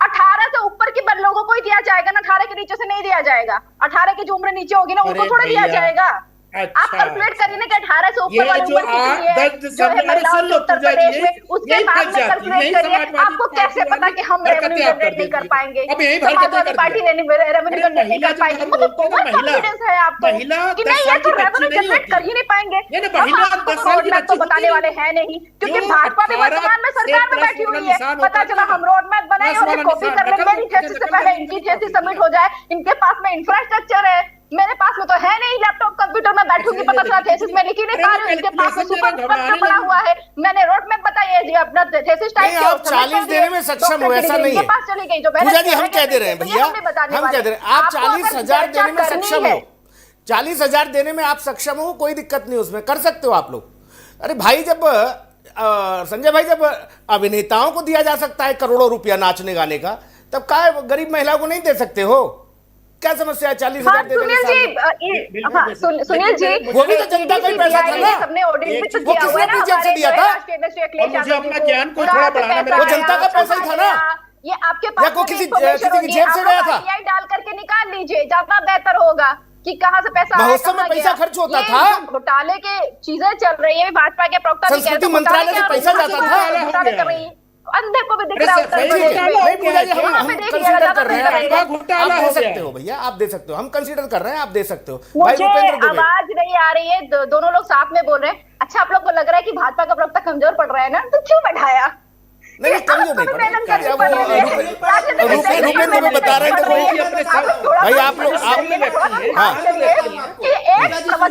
18 से ऊपर के लोगों को ही दिया जाएगा ना, 18 के नीचे से नहीं दिया जाएगा। 18 की जो उम्र नीचे होगी ना उनको अरे थोड़ा दिया भैया, जाएगा। अच्छा। आप कैलकुलेट करिए ना कि 18 से ऊपर ये वाली जो उम्र कितनी है, 10 जो है दिसंबर, महिलाओं सुन की लो उत्तर पूजा जी, प्रदेश में, उसके यही बाद फंस में जाती, कैलकुलेट यही करिए। समाजवादी आपको कैसे पार्टी पता वाली कि हम हरकतें रेवेन्यू आप कर जनरेट नहीं कर देती है। पाएंगे, अब यही हरकतें समाजवादी कर पार्टी दिया। रेवेन्यू अरे जनरेट नहीं महिला कर जो पाएगी, हम वो तो बोलते हैं ना, ओवर महिला कॉन्फिडेंस है आपको महिला कि 10 नहीं ये साल तो की बच्ची रेवेन्यू नहीं जनरेट होती। कर ही नहीं पाएंगे। ये ना हम महिला आपको 10 साल की रोड मैप तो बच्ची बताने होती वाले हैं नहीं, क्योंकि जो भाजपा भी 18 वर्तमान में से सरकार में प्लस बैठी वाला हुई है। निशान पता होता चला है, हम रोड मैप बनाए प्लस और ये वाला कॉपी निशान, कर ले, नकल मेरी करके थीसिस से नकल पहले करके इनकी कॉपी थीसिस किया। सबमिट हो जाए। इनके पास में इंफ्रास्ट्रक्चर है, मेरे पास में तो है नहीं। लैपटॉप कंप्यूटर में बैठूंगी, पता चला थीसिस में लिख ही नहीं पा रही हूँ। इनके पास में सुपर कंप्यूटर बना हुआ है, मैंने रोड मैप बताइए जी अपना थीसिस टाइप नहीं, आप 40 देने में सक्षम हो, ऐसा नहीं है। पास चली गई जो पूजा जी हम कह दे रहे हैं भैया, हम कह दे रहे हैं आप 40,000 देने में सक्षम हो, 40,000 देने में आप सक्षम हो, कोई दिक्कत नहीं, उसमें कर सकते हो आप लोग। अरे भाई जब संजय भाई जब अभिनेताओं को दिया जा सकता है करोड़ों रुपया नाचने गाने का, तब क्या गरीब महिलाओं को नहीं दे सकते हो? क्या समस्या है 40,000 दे देने सुनील जी, सुनील जी, वो भी तो जनता का ही पैसा था ना। सबने ऑडिट भी तो वो किया हुआ किसने है ना, पीछे से हमारे दिया जो था? है राष्ट्रीय अध्यक्ष अखिलेश और मुझे यादव अपना जी को ज्ञान को कहा थोड़ा कि बढ़ाना पैसा मेरा वो जनता का आया, पैसा ही था ना। ये आपके पास या को में किसी information किसी की होगी, जेब से आप गया था? RTI डाल करके निकाल लीजिए, ज्यादा बेहतर होगा कि कहां से पैसा आया, महोत्सव में कहां पैसा गया। खर्च होता ये था। जो घोटाले के चीजें चल रही है, भाजपा के प्रवक्ता भी कह रहे थे, संस्कृति मंत्रालय से पैसा जाता था। घोटाले कर रही है, अंधे को भी दिख अरे रहा है सर, उत्तर सही प्रदेश है, में। नहीं पूजा जी हम वहाँ पे देखिए, कंसीडर ज्यादा कर रहे बेहतर हैं, है। घोटाला आप हो दे गया सकते हो भैया, आप दे सकते हो, हम कंसीडर कर रहे हैं, आप दे सकते हो। भाई मुझे भूपेंद्र दुबे, आवाज नहीं आ रही है, दोनों लोग साथ में बोल रहे हैं। अच्छा आप लोग को लग रहा है कि भाजपा का प्रवक्ता कमजोर पड़ रहा है ना, तो क्यों बैठाया? नहीं नहीं कमजोर नहीं पड़ा, रुपए रुपए बता रहे हैं भाई आप लोग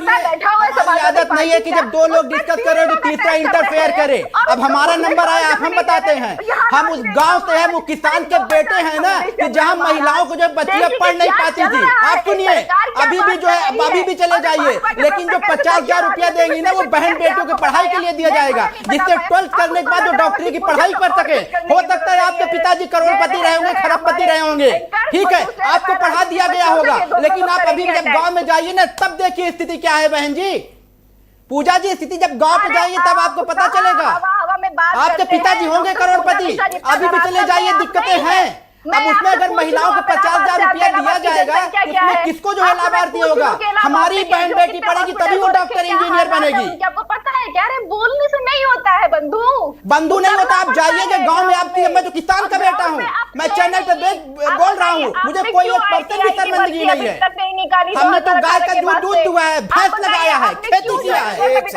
बैठा हुआ है, हमारी आदत नहीं है कि जब दो लोग डिस्कस कर रहे हो तो तीसरा इंटरफेयर करे। अब हमारा नंबर आया, अब हम बताते हैं, हम उस गांव से हैं, वो किसान के बेटे हैं ना, कि जहां महिलाओं को जो बच्चियां पढ़ नहीं पाती थी। आप सुनिए, अभी भी जो है, अभी भी चले जाइए, लेकिन जो 50,000 रुपया देंगी ना, वो बहन बेटियों की पढ़ाई के लिए दिया जाएगा, जिससे 12th करने के बाद जो डॉक्टरी की पढ़ाई कर सके। हो सकता है आपके पिताजी करोड़पति रहे होंगे, खरबपति रहे होंगे, ठीक है, आपको पढ़ा दिया गया होगा, लेकिन आप अभी जब गांव में जाइए ना, तब देखिए स्थिति क्या है बहन जी। पूजा जी, स्थिति जब गांव पे जाइए तब आपको पता चलेगा। आपके पिताजी होंगे करोड़पति, अभी भी चले जाइए, दिक्कतें हैं। अब उसमें अगर महिलाओं को 50,000 रुपया दिया जाएगा, उसमें किसको जो है लाभार्थी होगा? हमारी बहन बेटी पढ़ेगी तभी वो डॉक्टर इंजीनियर बनेगी। आपको पता है क्या? अरे बोलने से नहीं होता है बंधु, बंधु नहीं होता। आप जाइए जो गांव में, आपकी मैं जो किसान का बेटा हूँ, मैं चैनल पे बोल रहा हूँ, मुझे कोई 1% भी शर्मिंदगी नहीं है। हमने तो गाय का दूध दुआ है, भैंस लगाया है, खेती किया है। ऐसे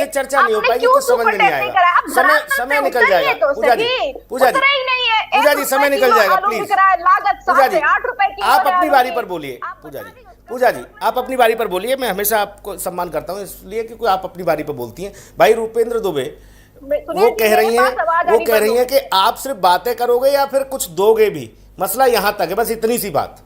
चर्चा नहीं हो पाएगी, कुछ समझ में नहीं आएगा, समय निकल जाएगा। पूजा जी, पूजा जी समय निकल जाएगा, प्लीज। लागत पूजा 7 जी से 8 रुपए की आप अपनी बारी पर बोलिए। पूजा जी आप अपनी बारी पर बोलिए। मैं हमेशा आपको सम्मान करता हूँ इसलिए क्योंकि आप अपनी बारी पर बोलती हैं। भाई रूपेंद्र दुबे वो कह रही हैं कि आप सिर्फ बातें करोगे या फिर कुछ दोगे भी, मसला यहां तक है, बस इतनी सी बात।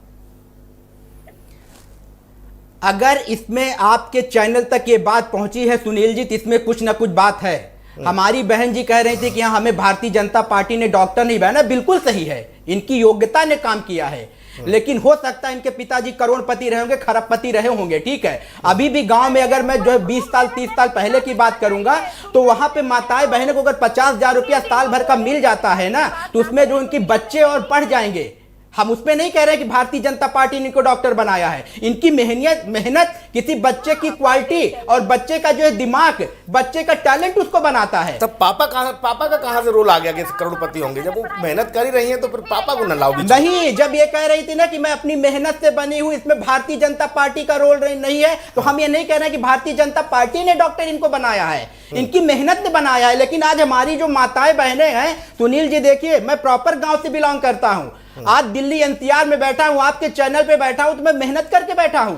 अगर इसमें आपके चैनल तक ये बात पहुंची है सुनील जी, तो इसमें कुछ ना कुछ बात है। हमारी बहन जी कह रही थी कि हाँ हमें भारतीय जनता पार्टी ने डॉक्टर नहीं बनाया, बिल्कुल सही है, इनकी योग्यता ने काम किया है, लेकिन हो सकता है इनके पिताजी करोड़पति रहे होंगे, खरबपति रहे होंगे, ठीक है। अभी भी गांव में अगर मैं जो है 20 साल 30 साल पहले की बात करूंगा तो वहां पे माताएं बहनों को अगर 50,000 रुपया साल भर का मिल जाता है ना, तो उसमें जो उनके बच्चे और पढ़ जाएंगे। हम उसमें नहीं कह रहे कि भारतीय जनता पार्टी ने इनको डॉक्टर बनाया है, इनकी मेहनत किसी बच्चे की क्वालिटी और बच्चे का जो है दिमाग, बच्चे का टैलेंट उसको बनाता है। तब पापा का कहां से रोल आ गया कि करोड़पति होंगे? जब वो मेहनत कर ही रही हैं तो फिर पापा को न लाओ बीच में। नहीं, जब ये कह रही थी ना कि मैं अपनी मेहनत से बनी हूं, इसमें भारतीय जनता पार्टी का रोल नहीं है, तो हम ये नहीं कह रहे कि भारतीय जनता पार्टी ने डॉक्टर इनको बनाया है, इनकी मेहनत ने बनाया है। लेकिन आज हमारी जो माताएं बहनें हैं सुनील जी, देखिए मैं प्रॉपर गांव से बिलोंग करता हूं, आज दिल्ली एनसीआर में बैठा हूं, आपके चैनल पे बैठा हूं, तो मैं मेहनत करके बैठा हूं।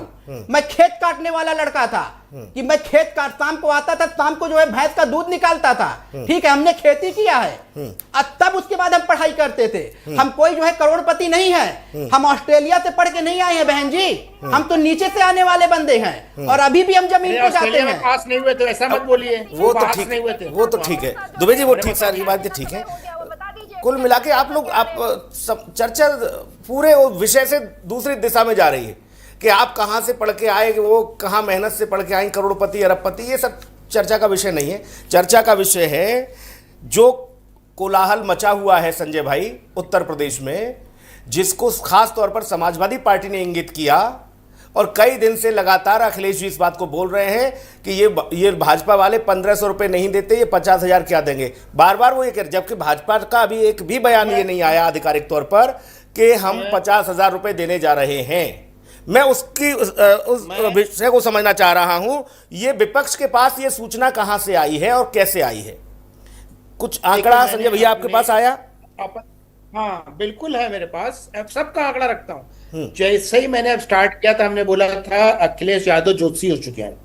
मैं खेत काटने वाला लड़का था कि मैं खेत काट, शाम को आता था, शाम को जो है भैंस का दूध निकालता था, ठीक है, हमने खेती किया है। तब उसके बाद हम पढ़ाई करते थे। हम कोई जो है करोड़पति नहीं है, हम ऑस्ट्रेलिया से पढ़ के नहीं आए हैं बहन जी, हम तो नीचे से आने वाले बंदे हैं और अभी भी हम जमीन पे जाते हैं। पास नहीं हुए तो ऐसा मत बोलिए, वो तो ठीक है दुबे जी, वो ठीक सारी बात ठीक है। कुल मिला के आप लोग चर्चा पूरे विषय से दूसरी दिशा में जा रही है कि आप कहां से पढ़ के आए, वो कहां मेहनत से पढ़ के आए, करोड़पति अरबपति, ये सब चर्चा का विषय नहीं है। चर्चा का विषय है जो कोलाहल मचा हुआ है संजय भाई उत्तर प्रदेश में, जिसको खास तौर पर समाजवादी पार्टी ने इंगित किया और कई दिन से लगातार अखिलेश जी इस बात को बोल रहे हैं कि ये भाजपा वाले 1500 रुपये नहीं देते, ये 50,000 क्या देंगे। बार बार वो ये कह, जबकि भाजपा का अभी एक भी बयान ये नहीं आया आधिकारिक तौर पर कि हम 50,000 रुपये देने जा रहे हैं। मैं उस विषय को समझना चाह रहा हूं, ये विपक्ष के पास ये सूचना कहां से आई है और कैसे आई है? कुछ आंकड़ा संजय भैया आपके पास आया? हाँ बिल्कुल है मेरे पास, अब सबका आंकड़ा रखता हूँ। जैसे ही मैंने अब स्टार्ट किया था, हमने बोला था अखिलेश यादव ज्योतिषी हो चुके हैं,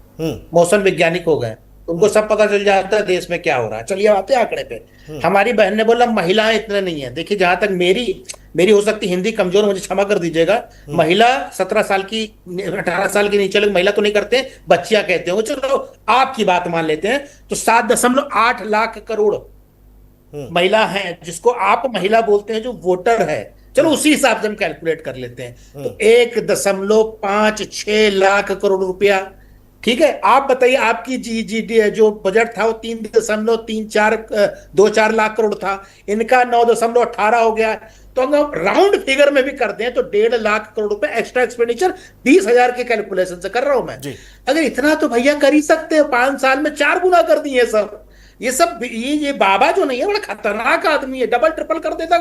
मौसम वैज्ञानिक हो गए, उनको सब पता चल जाता है देश में क्या हो रहा है। चलिए आते आंकड़े पे। हमारी बहन ने बोला महिलाएं इतने नहीं है। देखिए जहां तक मेरी हो सकती हिंदी कमजोर, मुझे क्षमा कर दीजिएगा, महिला 17 साल की 18 साल के नीचे लोग महिला तो नहीं करते, बच्चियां कहते हैं, चलो आपकी बात मान लेते हैं, तो 7.8 लाख करोड़ महिला हैं जिसको आप महिला बोलते हैं, जो वोटर है। चलो उसी हिसाब से हम कैलकुलेट कर लेते हैं, तो 1.56 लाख करोड़ रुपया, ठीक है। आप बताइए आपकी जीडी जो बजट था वो 3.34 लाख करोड़ था, इनका 9.18 हो गया। तो हम राउंड फिगर में भी करते हैं तो 1.5 लाख करोड़ रुपए एक्स्ट्रा एक्सपेंडिचर 20,000 के कैलकुलेशन से कर रहा हूं मैं। अगर इतना तो भैया कर ही सकते हैं, 5 साल में 4 गुना कर दिए सब। ये सब ये बाबा जो नहीं है, बड़ा खतरनाक आदमी है, डबल ट्रिपल कर देता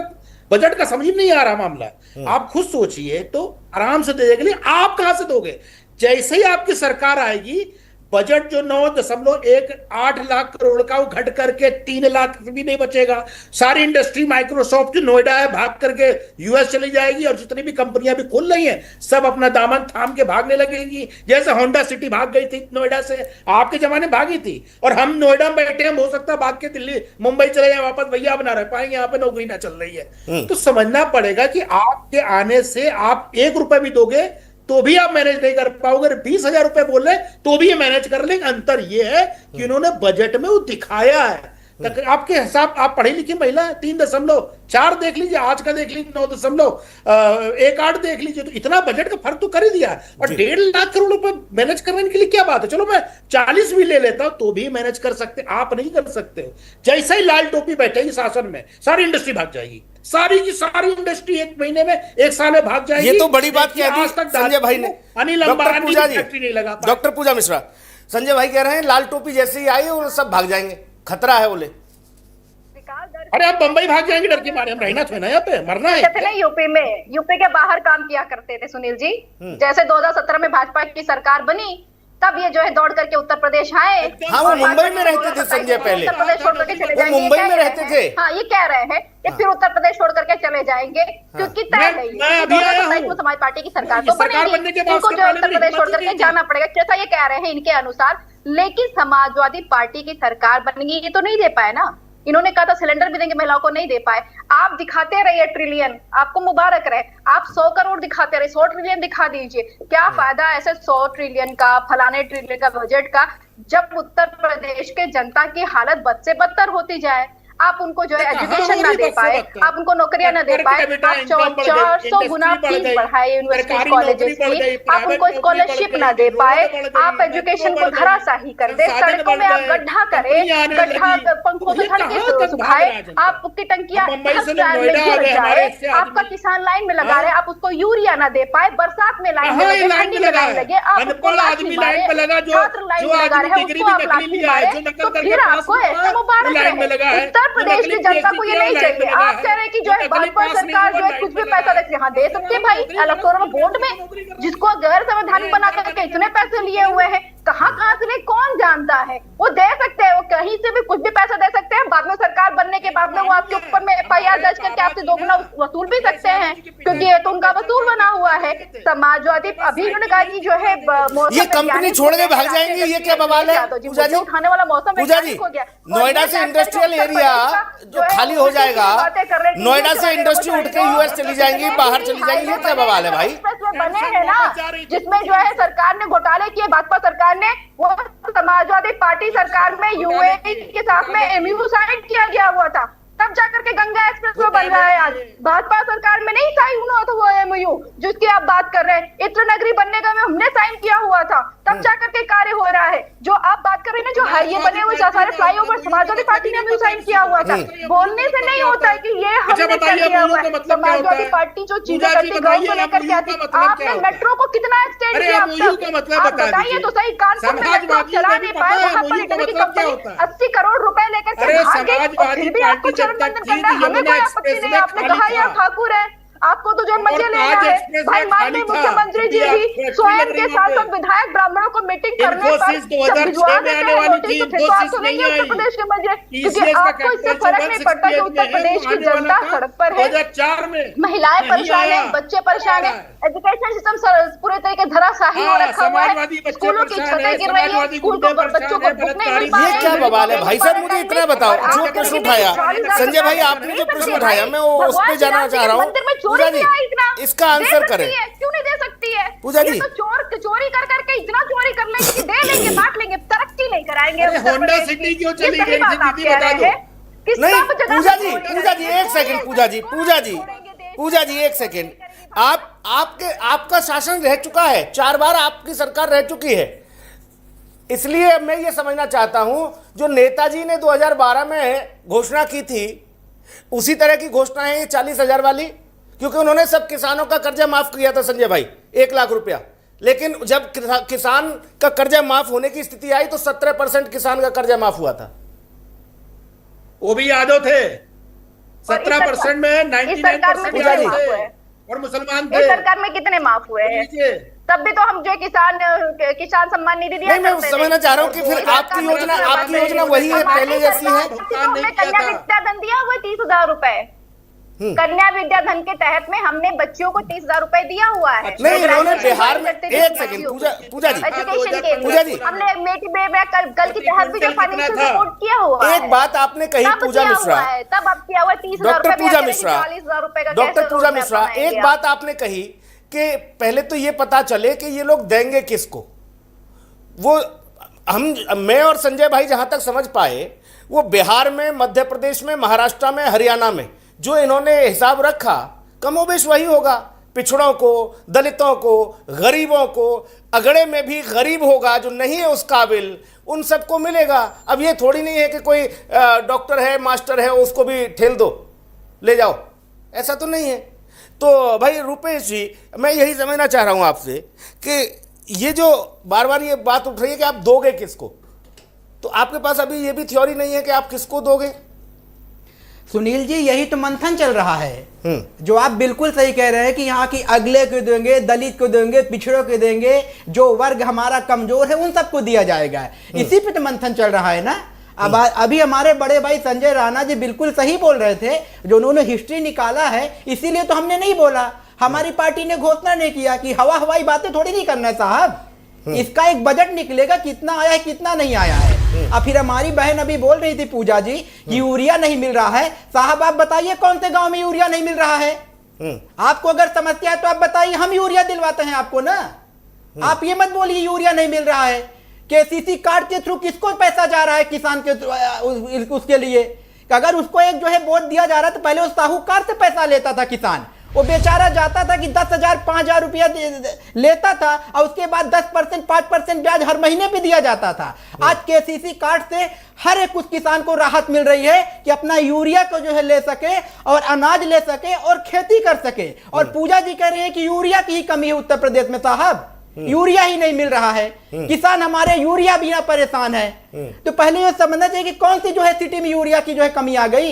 बजट का, समझ नहीं आ रहा मामला। आप खुद सोचिए, तो आराम से दे देंगे, आप कहां से दोगे? जैसे ही आपकी सरकार आएगी, बजट जो 9.18 लाख करोड़ का वो घट करके 3 लाख भी नहीं बचेगा। सारी इंडस्ट्री माइक्रोसॉफ्ट की नोएडा है, भाग करके यूएस चली जाएगी, और जितनी भी कंपनियां भी खुल रही हैं सब अपना दामन थाम के भागने लगेंगी। जैसे होंडा सिटी भाग गई थी नोएडा से, आपके जमाने भागी थी, और हम नोएडा में बैठे हैं, हो सकता है भाग के दिल्ली मुंबई चले जाए वापस, भैया अब ना रह पाएंगे, यहाँ पे नौकरी ना चल रही है। तो समझना पड़ेगा कि आपके आने से आप 1 रुपए भी दोगे तो भी आप मैनेज नहीं कर पाओगे। 20,000 रुपए बोल रहे तो भी ये मैनेज कर लेंगे। अंतर ये है कि उन्होंने बजट में वो दिखाया है। आपके हिसाब, आप पढ़ी लिखी महिला 3.4 देख लीजिए, आज का देख लीजिए 9.18 देख लीजिए, तो इतना बजट का फर्क तो कर ही दिया। और 1.5 लाख करोड़ रुपए मैनेज करने के लिए क्या बात है? चलो मैं 40 भी ले लेता हूं तो भी मैनेज कर सकते, आप नहीं कर सकते। जैसे ही लाल टोपी बैठेगी शासन में, सारी इंडस्ट्री भाग जाएगी, सारी की सारी इंडस्ट्री 1 महीने में 1 साल में भाग जाएगी। ये तो बड़ी बात कह दी संजय भाई ने। अनिल अंबानी फैक्ट्री नहीं लगा। डॉक्टर पूजा मिश्रा, संजय भाई कह रहे हैं लाल टोपी जैसे ही आई और सब भाग जाएंगे, खतरा है बोले। अरे आप बंबई भाग जाएंगे डर के मारे, हम रहना थोड़ा यहाँ पे, मरना है। थे ना यूपी के बाहर काम किया करते थे सुनील जी। जैसे 2017 में भाजपा की सरकार बनी तब ये जो है दौड़ करके उत्तर प्रदेश आए। हाँ, वो मुंबई में रहते थे संजय पहले, उत्तर प्रदेश छोड़ करके चले वो जाएंगे, मुंबई ये में कह रहते रहे थे। हैं। हाँ, ये कह रहे हैं कि फिर उत्तर प्रदेश छोड़ करके चले जाएंगे, क्योंकि तय मैं नहीं अभी आया हूँ। है समाज पार्टी की सरकार तो सरकार बनने के बनेगी, बाद इनको उसके जो है पहले उत्तर भी प्रदेश छोड़ हिम्मत ही करके नहीं जाना पड़ेगा, जैसा ये कह रहे हैं इनके अनुसार। लेकिन समाजवादी पार्टी की सरकार बनेगी, ये तो नहीं दे पाए ना। इन्होंने कहा था सिलेंडर भी देंगे महिलाओं को, नहीं दे पाए। आप दिखाते रहिए ट्रिलियन, आपको मुबारक रहे। आप 100 करोड़ दिखाते रहे, 100 ट्रिलियन दिखा दीजिए। क्या फायदा ऐसे 100 ट्रिलियन का, फलाने ट्रिलियन का बजट का, जब उत्तर प्रदेश के जनता की हालत बद से बदतर होती जाए। आप उनको जो है एजुकेशन ना दे पाए, आप उनको नौकरियां ना दे पाए, आप 400 गुना फीस बढ़ाए यूनिवर्सिटी कॉलेजेस की, आप उनको स्कॉलरशिप ना दे पाए, आप एजुकेशन को धराशाही कर दे, सड़कों में आप गड्ढा करे, गड्ढा पंखों से धर के सुखाए, आपकी टंकियां गिर जाए, आपका किसान लाइन में लगा रहे, आप उसको यूरिया ना दे पाए, बरसात में लाइन में लगे, ठंडी में लाइन लगे, आप उसको लाठी मारे, छात्र लाइन में लगा रहे हैं उसको आप लाठी मारे, तो फिर आपको ऐसे मुबारक रहे। उत्तर प्रदेश की जनता को ये नहीं चाहिए। आप कह रहे हैं कि जो है भाजपा सरकार जो है कुछ भी पैसा देती है, हाँ दे सकते हैं भाई, इलेक्टोरल बोर्ड में जिसको गैर संवैधानिक बना करके इतने पैसे लिए हुए हैं, कहाँ से ले कौन जानता है, वो दे सकते हैं, वो कहीं से भी कुछ भी पैसा दे सकते हैं। बाद में सरकार बनने के बाद में वो आपके ऊपर में FIR दर्ज करके आपसे दोगुना वसूल भी सकते हैं, क्योंकि ये तो उनका वसूल बना हुआ है। समाजवादी अभी उन्होंने कहा कि जो है ये कंपनी छोड़ के भाग जाएंगे, ये क्या बवाल है पूजा जी? उठाने वाला मौसम पूजा जी, नोएडा से इंडस्ट्रियल एरिया जो खाली हो जाएगा, नोएडा से इंडस्ट्री उठ के US चली जाएंगी, बाहर चली जाएंगी, ये क्या बवाल है भाई? बने हैं ना, जिसमें जो है सरकार ने घोटाले किए, भाजपा सरकार ने, वो समाजवादी पार्टी सरकार में UAE के साथ में MOU साइन किया गया हुआ था, तब जाकर के गंगा एक्सप्रेस वे बन रहा है। आज भाजपा सरकार में नहीं साइन हुआ था वो MOU जिसकी आप बात कर रहे हैं, इत्र नगरी बनने का हमने साइन किया हुआ था, तब जाकर के कार्य हो रहा है। जो आप बात कर रहे हैं ना, जो हाईवे बने हुए सारे फ्लाईओवर, समाजवादी पार्टी ने भी साइन किया हुआ था। बोलने से नहीं होता है कि ये हमने कर दिया हुआ है। समाजवादी पार्टी जो चीजें करती गाँव को लेकर के आती, आपने मेट्रो को कितना एक्सटेंड किया आप बताइए तो सही। कानपुर में मेट्रो चला नहीं पाए, वहां पर इटली की कंपनी 80 करोड़ रुपए लेकर के भागे, और फिर भी आपको चरण बंधन करना है। हमें कोई आपत्ति नहीं, आपने कहा यह ठाकुर है, आपको तो जो मजे लेना है भाई। माननीय मुख्यमंत्री जी भी स्वयं के सांसद विधायक ब्राह्मणों को मीटिंग करने पर भिजवा देते हैं नोटिस, तो फिर तो आप तो नहीं है उत्तर प्रदेश के मंत्री, क्योंकि आपको इससे फर्क नहीं पड़ता कि उत्तर प्रदेश की जनता सड़क पर है, महिलाएं परेशान है, बच्चे परेशान है, एजुकेशन सिस्टम पूरे तरीके धराशाही हो रखा हुआ है, स्कूलों की छतें गिर रही है, स्कूल को बच्चों को बुक नहीं मिल पा रही है। ये क्या बवाल है भाई साहब? मुझे इतना बताओ, जो प्रश्न उठाया संजय भाई, आपने जो प्रश्न उठाया, मैं उस पर जाना चाह रहा हूँ। पूजा जी, इसका आंसर करें। क्यों नहीं दे सकती है पूजा जी? तो चोरी कर करके इतना चोरी कर लेंगे कि दे लेंगे, बांट लेंगे, तरक्की नहीं कराएंगे। होंडा सिटी क्यों चली गई थी दीदी, बता दो। नहीं पूजा जी एक सेकंड, पूजा जी एक सेकंड। आपका शासन रह चुका है, 4 बार आपकी सरकार रह चुकी है, इसलिए मैं ये समझना चाहता हूं जो नेताजी ने 2012 में घोषणा की थी, उसी तरह की घोषणा है ये 40,000 वाली, क्योंकि उन्होंने सब किसानों का कर्जा माफ किया था संजय भाई, 1 लाख रुपया। लेकिन जब किसान का कर्जा माफ होने की स्थिति आई तो 17% किसान का कर्जा माफ हुआ था। वो भी यादव थे, 17% में 99% यादव थे और मुसलमान थे। इस सरकार में कितने माफ हुए हैं? तब भी तो हम जो किसान सम्मान निधि दिया। नहीं, मैं समझना चाह रहा हूँ कि फिर आपकी योजना वही है, पहले जैसी है। कन्या विद्या धन दिया हुआ 30,000 रुपए, कन्या विद्या धन के तहत में हमने बच्चियों को 30,000 रुपए दिया हुआ है। नहीं, इन्होंने बिहार में, एक सेकंड पूजा जी, एजुकेशन के लिए हमने बेटी कल के तहत भी जो फाइनेंशियल सपोर्ट किया हुआ है। एक बात आपने कही पूजा मिश्रा, तब आप किया हुआ 30,000 डॉक्टर पूजा मिश्रा, 40,000 रुपए का। डॉक्टर पूजा मिश्रा, एक बात आपने कही कि पहले तो ये पता चले कि ये लोग देंगे किसको। वो मैं और संजय भाई जहां तक समझ पाए, वो बिहार में, मध्य प्रदेश में, महाराष्ट्र में, हरियाणा में जो इन्होंने हिसाब रखा कमोबेश वही होगा। पिछड़ों को, दलितों को, गरीबों को, अगड़े में भी गरीब होगा जो नहीं है उस काबिल, उन सबको मिलेगा। अब ये थोड़ी नहीं है कि कोई डॉक्टर है, मास्टर है, उसको भी ठेल दो, ले जाओ, ऐसा तो नहीं है। तो भाई रूपेश जी, मैं यही समझना चाह रहा हूं आपसे कि ये जो बार बार ये बात उठ रही है कि आप दोगे किसको, तो आपके पास अभी ये भी थ्योरी नहीं है कि आप किसको दोगे? सुनील जी यही तो मंथन चल रहा है। जो आप बिल्कुल सही कह रहे हैं कि यहाँ की अगले को देंगे, दलित को देंगे, पिछड़ों को देंगे, जो वर्ग हमारा कमजोर है उन सबको दिया जाएगा। इसी पे तो मंथन चल रहा है ना। अब अभी हमारे बड़े भाई संजय राणा जी बिल्कुल सही बोल रहे थे, जो उन्होंने हिस्ट्री निकाला है, इसीलिए तो हमने नहीं बोला। हमारी पार्टी ने घोषणा नहीं किया कि हवाई बातें थोड़ी नहीं करना है साहब। इसका एक बजट निकलेगा, कितना आया है कितना नहीं आया है। अब फिर हमारी बहन अभी बोल रही थी पूजा जी कि यूरिया नहीं मिल रहा है। साहब आप बताइए कौन से गांव में यूरिया नहीं मिल रहा है? आपको अगर समस्या है तो आप बताइए, हम यूरिया दिलवाते हैं आपको ना। आप ये मत बोलिए यूरिया नहीं मिल रहा है। केसीसी कार्ड के थ्रू किसको पैसा जा रहा है किसान के उसके लिए? अगर उसको एक जो है बोझ दिया जा रहा है तो पहले उस साहूकार से पैसा लेता था किसान। वो बेचारा जाता था कि 10,000 5,000 रुपया लेता था और उसके बाद 10% 5% ब्याज हर महीने पे दिया जाता था। आज केसीसी कार्ड से हर एक उस किसान को राहत मिल रही है कि अपना यूरिया को जो है ले सके और अनाज ले सके और खेती कर सके। और पूजा जी कह रहे हैं कि यूरिया की ही कमी है उत्तर प्रदेश में। साहब यूरिया ही नहीं मिल रहा है, किसान हमारे यूरिया बिना परेशान है। तो पहले ये समझना चाहिए कि कौन सी जो है सिटी में यूरिया की जो है कमी आ गई।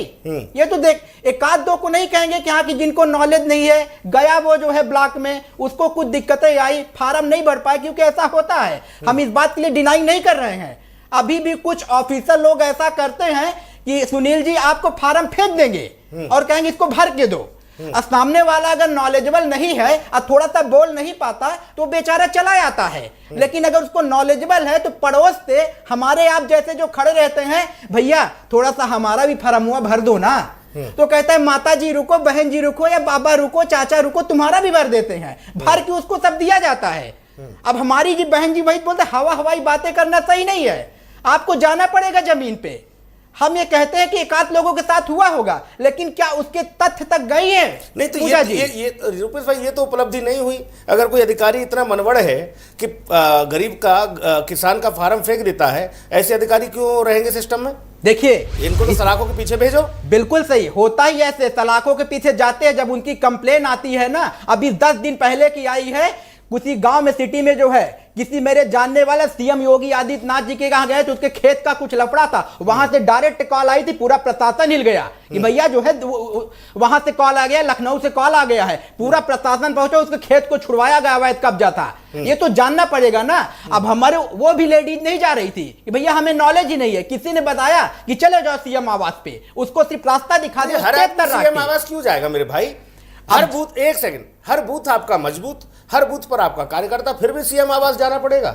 ये तो देख, एक आध दो को नहीं कहेंगे कि हाँ कि जिनको नॉलेज नहीं है, गया वो जो है ब्लॉक में, उसको कुछ दिक्कतें आई, फार्म नहीं भर पाए, क्योंकि ऐसा होता है। हम इस बात के लिए डिनाई नहीं कर रहे हैं। अभी भी कुछ ऑफिसर लोग ऐसा करते हैं कि सुनील जी आपको फार्म फेंक देंगे और कहेंगे इसको भर के दो। सामने वाला अगर नॉलेजेबल नहीं है और थोड़ा सा बोल नहीं पाता तो बेचारा चला जाता है। लेकिन अगर उसको नॉलेजेबल है तो पड़ोस से हमारे आप जैसे जो खड़े रहते हैं, भैया थोड़ा सा हमारा भी फॉर्म हुआ भर दो ना, तो कहता है माता जी रुको, बहन जी रुको, या बाबा रुको, चाचा रुको, तुम्हारा भी भर देते हैं। भर के उसको सब दिया जाता है। अब हमारी जी बहन जी वही बोलते हवाई बातें करना सही नहीं है, आपको जाना पड़ेगा जमीन पे। हम ये कहते हैं कि एकाध लोगों के साथ हुआ होगा, लेकिन क्या उसके तथ्य तक गई है? नहीं तो ये रूपेश भाई ये तो उपलब्धि नहीं हुई। अगर कोई अधिकारी इतना मनवड़ है कि गरीब का किसान का फार्म फेंक देता है, ऐसे अधिकारी क्यों रहेंगे सिस्टम में? देखिए इनको तो सलाखों के पीछे भेजो। बिल्कुल सही, होता ही ऐसे सलाखों के पीछे जाते हैं। जब उनकी कंप्लेन आती है ना, अभी 10 दिन पहले की आई है, किसी गांव में सिटी में जो है किसी मेरे जानने वाले सीएम योगी आदित्यनाथ जी के यहाँ गए तो उसके खेत का कुछ लफड़ा था, वहां से डायरेक्ट कॉल आई थी, पूरा प्रशासन हिल गया कि भैया जो है वहां से कॉल आ गया, लखनऊ से कॉल आ गया है, पूरा प्रशासन पहुंचा, उसके खेत को छुड़वाया गया, अवैध कब्जा था। ये तो जानना पड़ेगा ना। अब हमारे वो भी लेडीज नहीं जा रही थी कि भैया हमें नॉलेज ही नहीं है, किसी ने बताया कि चले जाओ सीएम आवास पे, उसको सिर्फ रास्ता दिखा दिया। सीएम आवास क्यों जाएगा मेरे भाई? हर बूथ, एक सेकंड, हर बूथ आपका मजबूत, हर बूथ पर आपका कार्यकर्ता, फिर भी सीएम आवास जाना पड़ेगा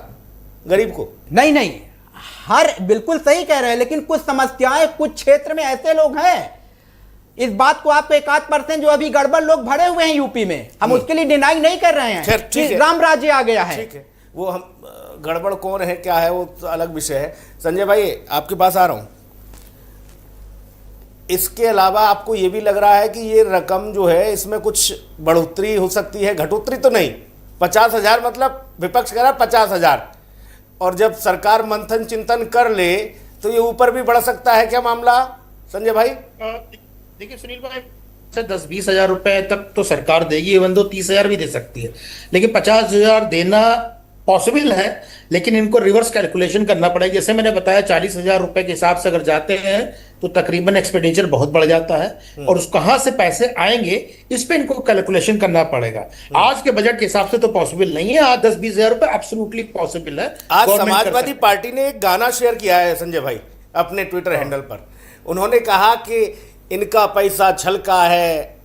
गरीब को? नहीं नहीं, हर बिल्कुल सही कह रहे हैं, लेकिन कुछ समस्याएं कुछ क्षेत्र में ऐसे लोग हैं, इस बात को आपको 1-8% जो अभी गड़बड़ लोग भरे हुए हैं यूपी में, हम उसके लिए डिनाई नहीं कर रहे हैं कि राम राज्य आ गया है। ठीक है, वो हम गड़बड़ कौन है क्या है वो तो अलग विषय है। संजय भाई आपके पास आ रहा हूं। इसके अलावा आपको ये भी लग रहा है कि ये रकम जो है इसमें कुछ बढ़ोतरी हो सकती है? घटोतरी तो नहीं, 50,000 मतलब विपक्ष कह रहा 50,000, और जब सरकार मंथन चिंतन कर ले तो ये ऊपर भी बढ़ सकता है क्या मामला संजय भाई? देखिए सुनील भाई, 10-20 हजार रुपए तक तो सरकार देगी, इवन दो 30,000 भी दे सकती है, लेकिन 50,000 देना पॉसिबल है, लेकिन इनको रिवर्स कैलकुलेशन करना पड़ेगा। जैसे मैंने बताया 40,000 रुपए के हिसाब से अगर जाते हैं तो तकरीबन एक्सपेंडिचर बहुत बढ़ जाता है, और उस कहां से पैसे आएंगे इस पे इनको कैलकुलेशन करना पड़ेगा। आज के बजट के हिसाब से तो पॉसिबल नहीं है। आज 10-20 हजार रुपए एब्सोल्युटली पॉसिबल है। आज समाजवादी पार्टी ने एक गाना शेयर किया है संजय भाई अपने ट्विटर हैंडल पर। उन्होंने कहा कि इनका पैसा छलका है,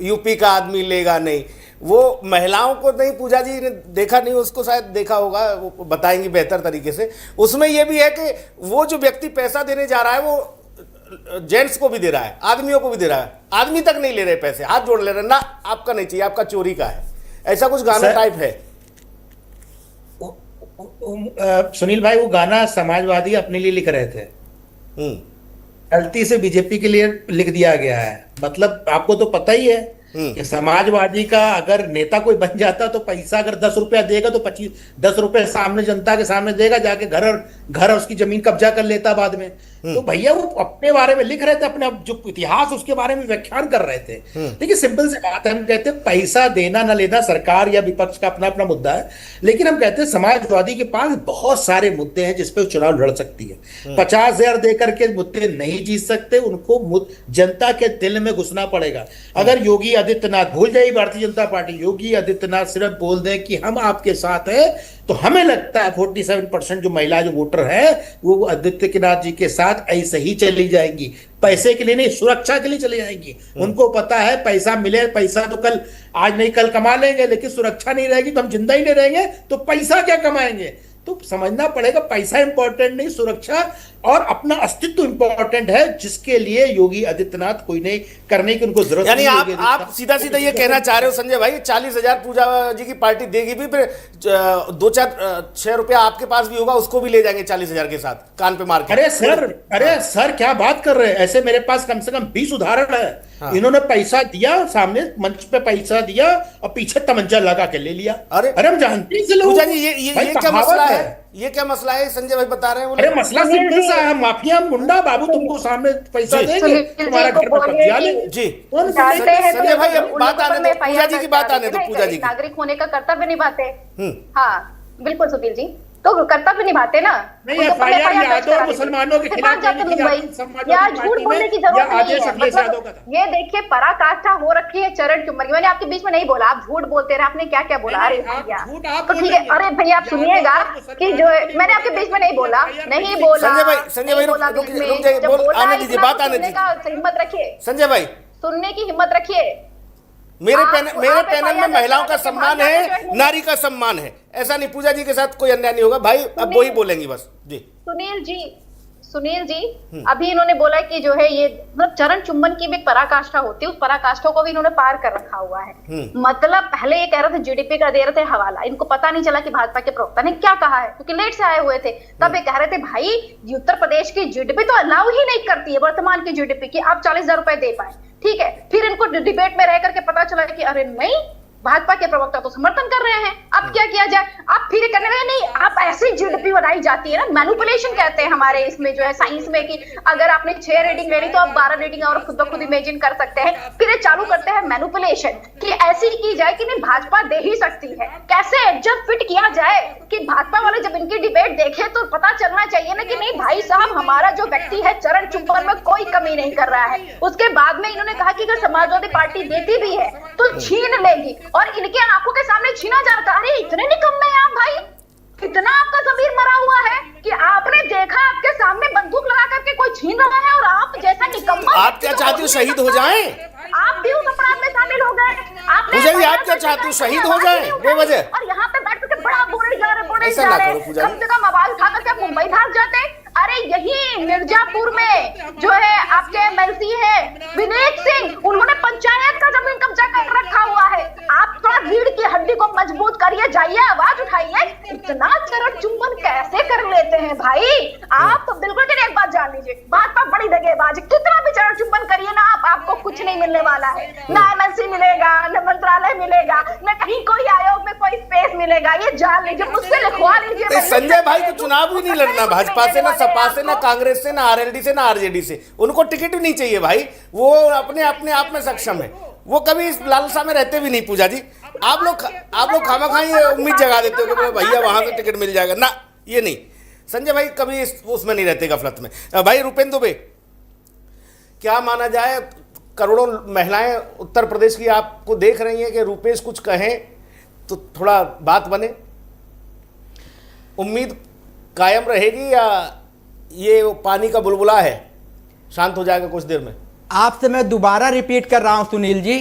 यूपी का आदमी लेगा नहीं। वो महिलाओं को नहीं, पूजा जी ने देखा नहीं, उसको शायद देखा होगा, वो बताएंगी बेहतर तरीके से। उसमें यह भी है कि वो जो व्यक्ति पैसा देने जा रहा है वो जेंट्स को भी दे रहा है, आदमियों को भी दे रहा है, आदमी तक नहीं ले रहे पैसे, हाथ जोड़ ले रहे ना, आपका नहीं चाहिए, आपका चोरी का है। ऐसा कुछ गाना टाइप है। सुनील भाई, वो गाना समाजवादी अपने लिए लिख रहे थे, गलती से बीजेपी के लिए लिख दिया गया है। मतलब आपको तो पता ही है कि समाजवादी का अगर नेता कोई बन जाता तो पैसा अगर 10 रुपया देगा तो 10 रुपए सामने जनता के सामने देगा, जाके घर और उसकी जमीन कब्जा कर लेता बाद में। तो भैया वो अपने बारे में लिख रहे थे, अपने जो इतिहास उसके बारे में व्याख्यान कर रहे थे। देखिए सिंपल सी बात है, हम कहते हैं पैसा देना ना लेना सरकार या विपक्ष का अपना अपना मुद्दा है, लेकिन हम कहते हैं समाजवादी के पास बहुत सारे मुद्दे हैं जिसपे चुनाव लड़ सकती है। 50,000 देकर के मुद्दे नहीं जीत सकते, उनको जनता के दिल में घुसना पड़ेगा। अगर योगी आदित्यनाथ, भूल जाइए भारतीय जनता पार्टी, योगी आदित्यनाथ सिर्फ बोल दें कि हम आपके साथ हैं, तो हमें लगता है 47% जो महिला जो वोटर है वो आदित्यनाथ जी के साथ ऐसे ही चली जाएंगी। पैसे के लिए नहीं, सुरक्षा के लिए चली जाएंगी। उनको पता है पैसा मिले, पैसा तो कल आज नहीं कल कमा लेंगे, लेकिन सुरक्षा नहीं रहेगी तो हम जिंदा ही नहीं रहेंगे, तो पैसा क्या कमाएंगे। तो समझना पड़ेगा पैसा इंपॉर्टेंट नहीं, सुरक्षा और अपना अस्तित्व इंपॉर्टेंट है, जिसके लिए योगी आदित्यनाथ कोई नहीं करने की उनको जरूरत यानी नहीं। आप सीधा सीधा ये कहना चाह रहे हो संजय भाई, 40,000 पूजा जी की पार्टी देगी भी, फिर 2-4-6 रुपया आपके पास भी होगा, उसको भी ले जाएंगे 40,000 के साथ कान पे मार के। अरे सर क्या बात कर रहे हैं, ऐसे मेरे पास कम से कम 20 उदाहरण है। हाँ। इन्होंने पैसा दिया, सामने मंच पे पैसा दिया और पीछे तमंचा लगा के ले लिया। अरे हम जानते हैं पूजा जी ये क्या मसला है, ये क्या मसला है संजय भाई बता रहे हैं। अरे मसला सिंपल सा है, माफिया मुंडा बाबू तुमको सामने पैसा देंगे, तुम्हारा घर पर कब्जा लेंगे जी। संजय भाई अब बात आने दो, पूजा जी की बात आने दो, पूजा जी नागरिक होने का कर्तव्य निभाते। हाँ बिल्कुल सुनील जी, तो कर्तव्य निभाते ना। नहीं यादव मुसलमानों के खिलाफ या झूठ बोलने की जरूरत नहीं है। मतलब ये देखिए पराकाष्ठा हो रखी है चरण चुम्बन की। मैंने आपके बीच में नहीं बोला, आप झूठ बोलते रहे, आपने क्या क्या बोला। अरे भैया तो ठीक है, अरे भैया आप सुनिएगा कि जो मैंने आपके बीच में नहीं बोला, नहीं बोला संजय भाई रुक जाइए, आने दीजिए, बात आने दीजिए, हिम्मत रखिए संजय भाई, सुनने की हिम्मत रखिए। मेरे पैनल में महिलाओं का सम्मान है, नारी का सम्मान है, ऐसा नहीं पूजा जी के साथ कोई अन्याय नहीं होगा भाई, अब वो ही बोलेंगी बस जी। सुनील जी अभी इन्होंने बोला कि जो है ये मतलब चरण चुम्बन की भी एक पराकाष्ठा होती है, उस पराकाष्ठा को भी इन्होंने पार कर रखा हुआ है। मतलब पहले ये कह रहे थे जीडीपी का दे रहे थे हवाला, इनको पता नहीं चला कि भाजपा के प्रवक्ता ने क्या कहा है, क्योंकि लेट से आए हुए थे। तब ये कह रहे थे भाई उत्तर प्रदेश की जीडीपी तो अलाउ ही नहीं करती है वर्तमान की जीडीपी की, आप 40,000 रुपए दे पाए, ठीक है। फिर इनको डिबेट में रह करके पता चला कि अरे नहीं भाजपा के प्रवक्ता तो समर्थन कर रहे हैं, अब क्या किया जाए। आप फिर करने लगे नहीं, आप ऐसी जीडीपी बनाई जाती है ना, मैनिपुलेशन कहते हैं हमारे इसमें जो है साइंस में, कि अगर आपने 6 रीडिंग लेनी तो आप 12 रीडिंग और खुद ब खुद इमेजिन कर सकते हैं। फिर ये चालू करते हैं मैनिपुलेशन कि ऐसी की जाए कि नहीं भाजपा दे ही सकती है। कैसे एडजस्ट फिट किया जाए कि भाजपा वाले जब इनकी डिबेट देखे तो पता चलना चाहिए ना कि नहीं भाई साहब हमारा जो व्यक्ति है चरण चुम्बन में कोई कमी नहीं कर रहा है। उसके बाद में इन्होंने कहा कि अगर समाजवादी पार्टी देती भी है तो छीन लेगी, और इनके आंखों के सामने छीना जा रहा। अरे इतने निकम्मे हैं आप भाई, कितना आपका ज़मीर मरा हुआ है कि आपने देखा आपके सामने बंदूक लगा करके कोई छीन रहा है और आप जैसा निकम्मा। आप क्या चाहते हो शहीद हो जाएं? आप भी उस अपराध में शामिल हो गए। आप क्या चाहते हो शहीद हो जाएं बेवजह? और यहाँ पे बैठ के बड़ा बोले जा रहे, कम से कम आवाज उठा करके आप मुंबई भाग जाते। अरे यही मिर्जापुर में जो है आपके एमएलसी है विवेक सिंह, उन्होंने पंचायत का जमीन कब्जा कर रखा हुआ है। आप थोड़ा रीढ़ की हड्डी को मजबूत करिए, जाइए आवाज उठाइए। इतना चरण चुम्बन कैसे कर लेते हैं भाई आप? बिल्कुल नहीं, एक बात जान लीजिए, भाजपा बड़ी दगेबाज, कितना भी चरण चुम्बन करिए ना आप, आपको कुछ नहीं मिलने वाला है। ना एमएलसी मिलेगा, न मंत्रालय मिलेगा, न कहीं कोई आयोग में कोई स्पेस मिलेगा, ये जान लीजिए, मुझसे लिखवा लीजिए। संजय भाई को चुनाव भी नहीं लड़ना भाजपा से, ना सपा से, ना कांग्रेस से, ना आरएलडी से, ना आरजेडी से, उनको टिकट भी नहीं चाहिए भाई, वो अपने आप में सक्षम है, वो कभी इस लालसा में रहते भी नहीं। पूजा जी आप लोग खामखा ये उम्मीद जगा देते हो कि भैया वहां से टिकट मिल जाएगा, ना ये नहीं। संजय भाई कभी उसमें नहीं रहते गफलत में। भाई रूपेंद्र दुबे, क्या माना जाए, करोड़ों महिलाएं उत्तर प्रदेश की आपको देख रही हैं कि रुपेश कुछ कहें तो थोड़ा बात बने, उम्मीद कायम रहेगी या ये पानी का बुलबुला है, शांत हो जाएगा कुछ देर में? आपसे मैं दोबारा रिपीट कर रहा हूं सुनील जी,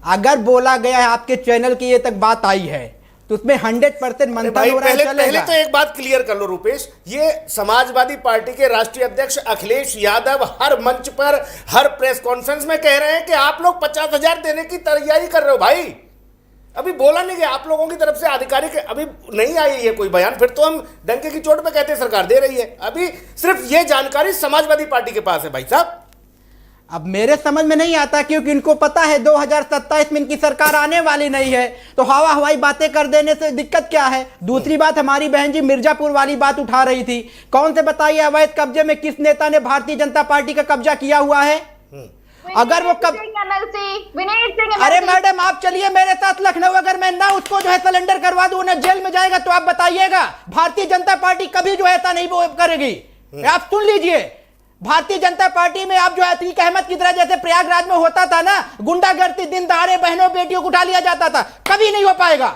अगर बोला गया है आपके चैनल की ये तक बात आई है तो उसमें 100% मंथन हो रहा है। पहले तो एक बात क्लियर कर लो रुपेश, ये समाजवादी पार्टी के राष्ट्रीय अध्यक्ष अखिलेश यादव हर मंच पर, हर प्रेस कॉन्फ्रेंस में कह रहे हैं कि आप लोग 50,000 देने की तैयारी कर रहे हो। भाई अभी बोला नहीं गया, आप लोगों की तरफ से आधिकारिक अभी नहीं आई है कोई बयान, फिर तो हम डंके की चोट पे कहते हैं सरकार दे रही है। अभी सिर्फ ये जानकारी समाजवादी पार्टी के पास है भाई साहब। अब मेरे समझ में नहीं आता, क्योंकि इनको पता है 2027 में इनकी सरकार आने वाली नहीं है, तो हवा हवाई बातें कर देने से दिक्कत क्या है। दूसरी बात, हमारी बहन जी मिर्जापुर वाली बात उठा रही थी, कौन से बताइए अवैध कब्जे में किस नेता ने भारतीय जनता पार्टी का कब्जा किया हुआ है? अगर वो अरे मैडम आप चलिए मेरे साथ लखनऊ, अगर मैं ना उसको जो है सरेंडर करवा दूं ना जेल में जाएगा तो आप बताइएगा भारतीय जनता पार्टी कभी जो है ऐसा नहीं वो करेगी। आप सुन लीजिए, भारतीय जनता पार्टी में आप जो अतीक अहमद की तरह जैसे प्रयागराज में होता था ना, गुंडागर्दी दिन दहाड़े बहनों बेटियों को उठा लिया जाता था, कभी नहीं हो पाएगा।